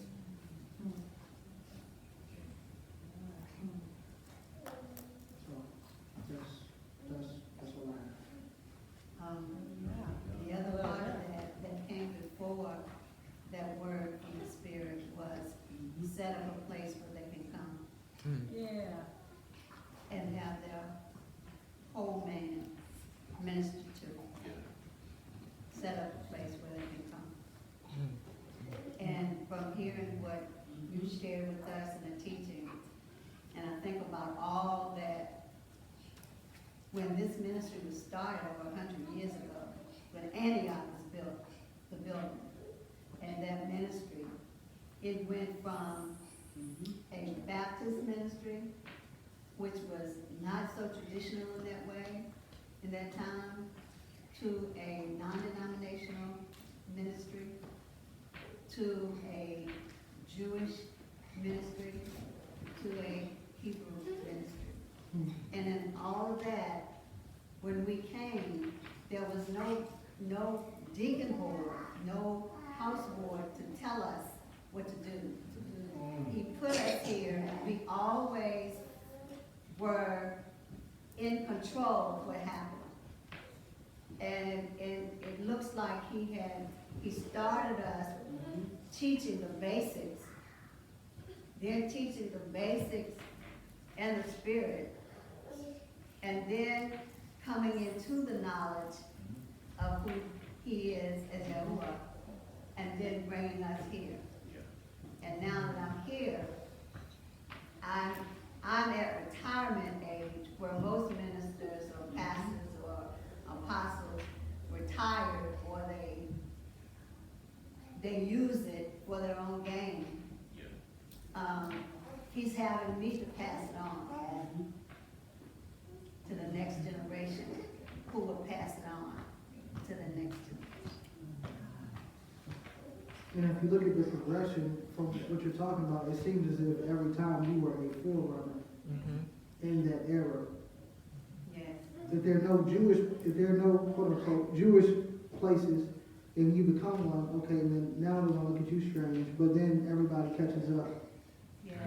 So that's what I have. The other part of that came before that word from the Spirit was set up a place where they can come Yeah. and have their whole man ministered to. Set up a place where they can come. And from hearing what you shared with us in the teaching, and I think about all that, when this ministry was started over 100 years ago, when Antioch was built, the building, and that ministry, it went from a Baptist ministry, which was not so traditional in that way, in that time, to a non-denominational ministry, to a Jewish ministry, to a Hebrew ministry. And in all of that, when we came, there was no deacon board, no house board to tell us what to do. He put us here, and we always were in control of what happened. And it looks like he started us teaching the basics, then teaching the basics and the Spirit, and then coming into the knowledge of who he is as Yahuwah, and then bringing us here. And now that I'm here, I'm at retirement age, where most ministers or pastors or apostles retired, or they use it for their own gain. He's having me to pass it on to the next generation, who will pass it on to the next generation. And if you look at the progression from what you're talking about, it seems as if every time you were a forerunner in that era. Yes. If there are no quote unquote Jewish places, and you become one, okay, then now they're gonna look at you strange, but then everybody catches up. Yes.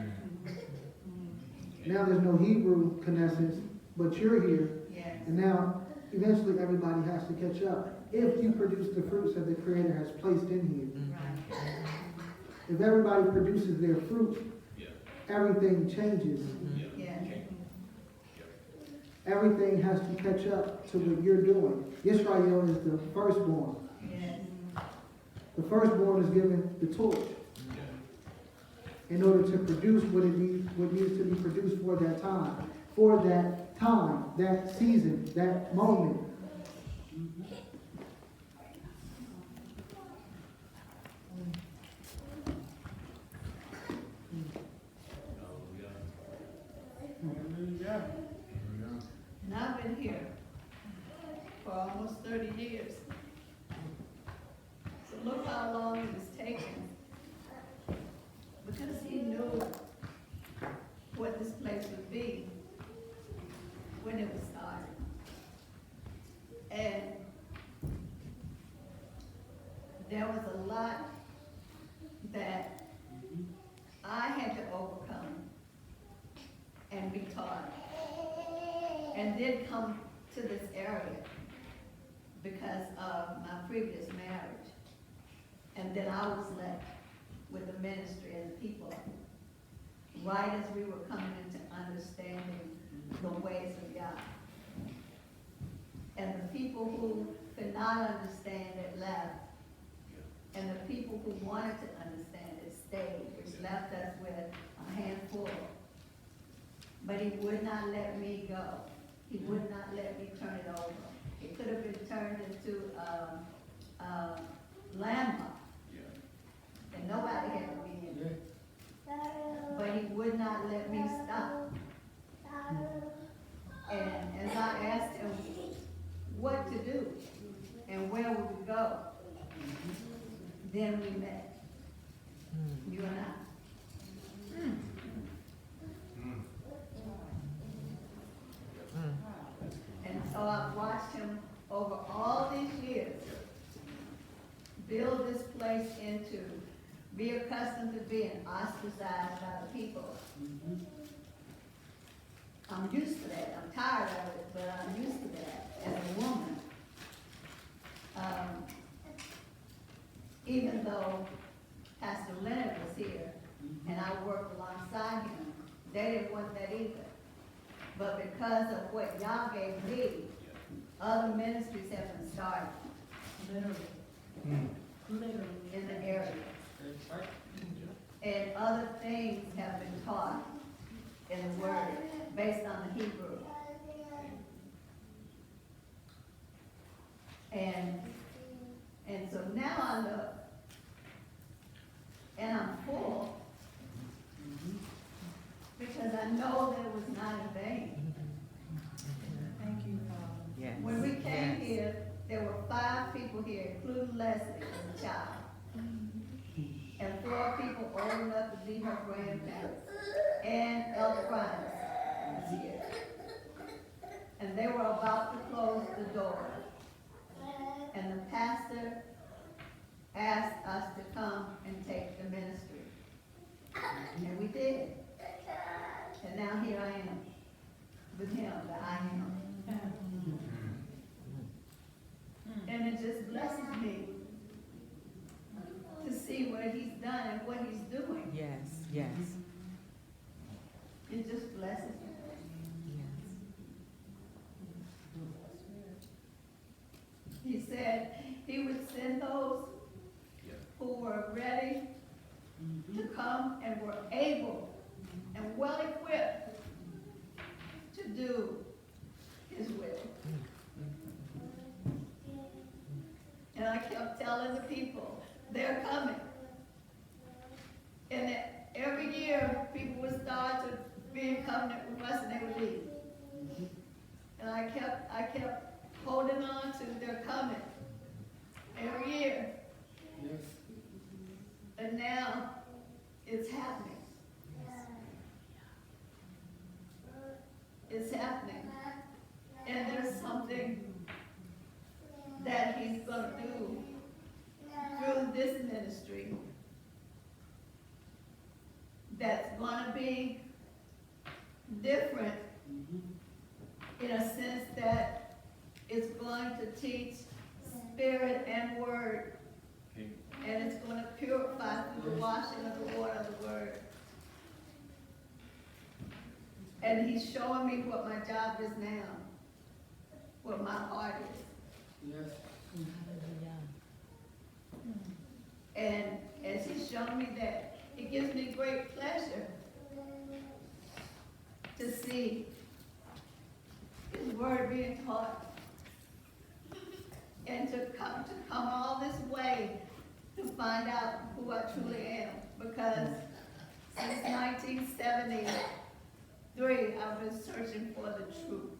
Now there's no Hebrew Knesset, but you're here, Yes. and now eventually everybody has to catch up if you produce the fruits that the Creator has placed in here. Right. If everybody produces their fruit, everything changes. Yes. Everything has to catch up to what you're doing. Israel is the firstborn. Yes. The firstborn is given the torch in order to produce what needs to be produced for that time, that season, that moment. And I've been here for almost 30 years. So look how long it has taken. Because he knew what this place would be when it was started. And there was a lot that I had to overcome and be taught, and did come to this area because of my previous marriage. And then I was left with the ministry and the people, right as we were coming into understanding the ways of God. And the people who could not understand it left, and the people who wanted to understand it stayed, which left us with a handful. But he would not let me go. He would not let me turn it over. It could have been turned into a landmark, and nobody had to be in it. But he would not let me stop. And as I asked him what to do and where we would go, then we met, you and I. And so I've watched him over all these years build this place into, be accustomed to being ostracized by the people. I'm used to that. I'm tired of it, but I'm used to that as a woman. Even though Pastor Leonard was here and I worked alongside him, they didn't want that either. But because of what y'all gave me, other ministries have been started. Literally in the area. And other things have been taught in the Word based on the Hebrew. And so now I look, and I'm full, because I know that it was not in vain. Thank you, Father. Yes. When we came here, there were 5 people here, including Leslie as a child. And 4 people old enough to be her grandparents. And Elder Grimes was here. And they were about to close the door. And the pastor asked us to come and take the ministry. And we did. And now here I am with him, that I am. And it just blesses me to see what he's done and what he's doing. Yes, yes, It just blesses me. yes. He said he would send those who were ready to come and were able and well equipped to do his will. And I kept telling the people, they're coming. And that every year, people would start to be in covenant with us and they would leave. And I kept holding on to their coming every year. Yes. And now it's happening. It's happening. And there's something that he's going to do through this ministry that's going to be different in a sense that it's going to teach spirit and word, and it's going to purify through the washing of the water of the word. And he's showing me what my job is now, what my heart is. Yes. And as he's shown me that, it gives me great pleasure to see his word being taught and to come all this way to find out who I truly am. Because since 1973, I've been searching for the truth.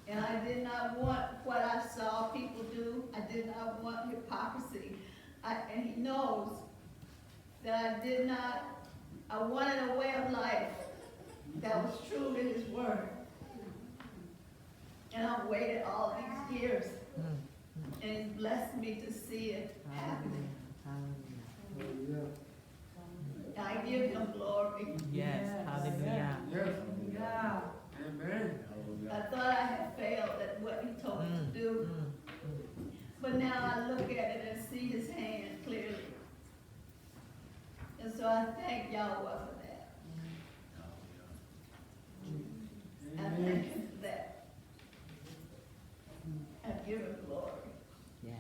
And I did not want what I saw people do. I did not want hypocrisy. And he knows that I wanted a way of life that was true to his word. And I've waited all these years. And it's blessed me to see it happening. Hallelujah. Hallelujah. I give him glory. Yes, hallelujah. Yes. Yeah. Amen. I thought I had failed at what he told me to do. But now I look at it and see his hand clearly. And so I thank Yahweh for that. I thank him for that. I give him glory. Yes.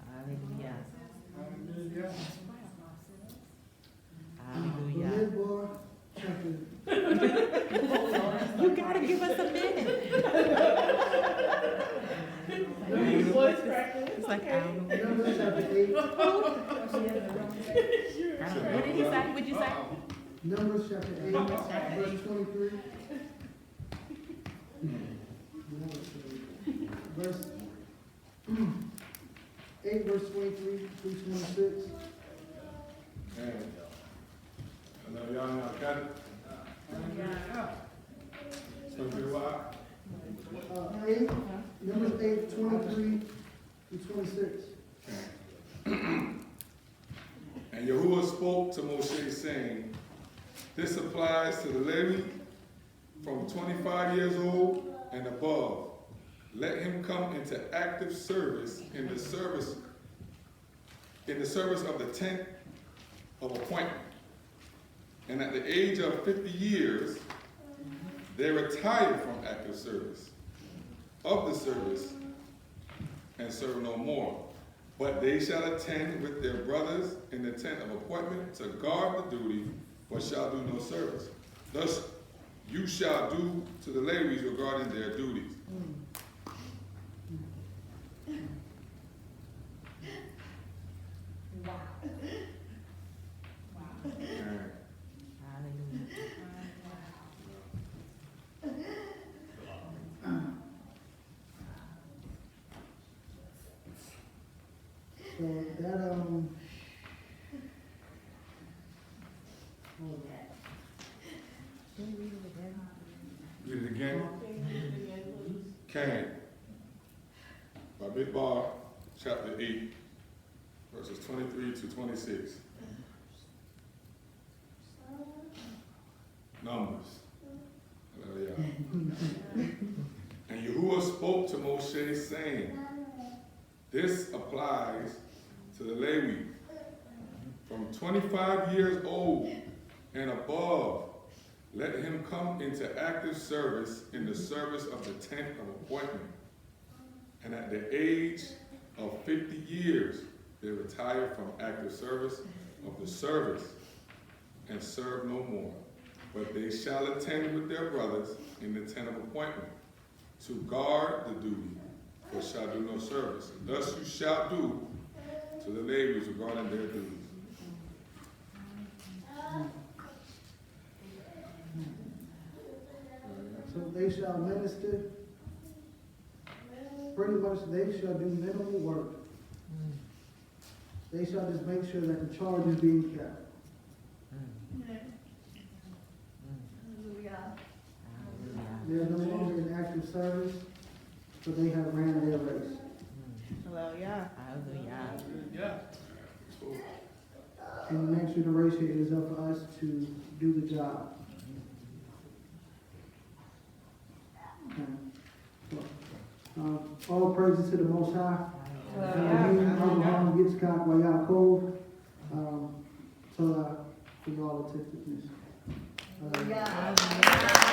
Hallelujah. Hallelujah. Hallelujah. Midbar, chapter, You gotta give us a minute. Voice practice. It's like, I don't know. Numbers chapter 8. I don't know. What did he say? What'd you say? Numbers chapter 8, verse 23. Verse 8, verse 23 through 26. And I know y'all now got it. It's gonna be a while. 8, Numbers 8, 23 through 26. And Yahuwah spoke to Moshe, saying, this applies to the Levi from 25 years old and above. Let him come into active service in the service of the tent of appointment. And at the age of 50 years, they retire from active service of the service and serve no more. But they shall attend with their brothers in the tent of appointment to guard the duty, but shall do no service. Thus you shall do to the Levites regarding their duties. And Hallelujah. So that, hold on. read it again. Cain, by Midbar, chapter 8, verses 23 to 26. Numbers. Hallelujah. And Yahuwah spoke to Moshe, saying, this applies to the Levi from 25 years old and above. Let him come into active service in the service of the tent of appointment. And at the age of 50 years, they retire from active service of the service and serve no more. But they shall attend with their brothers in the tent of appointment to guard the duty, but shall do no service. Thus you shall do to the Levites regarding their duties. So they shall minister, pretty much they shall do minimal work. They shall just make sure that the charge is being kept. Hallelujah. They are no longer in active service, but they have ran their race. Hallelujah. Hallelujah. Yeah. And the next generation, it is up for us to do the job. All praises to the Most High. Abraham, Yitzchak, Yaakov, for y'all attentiveness. Hallelujah.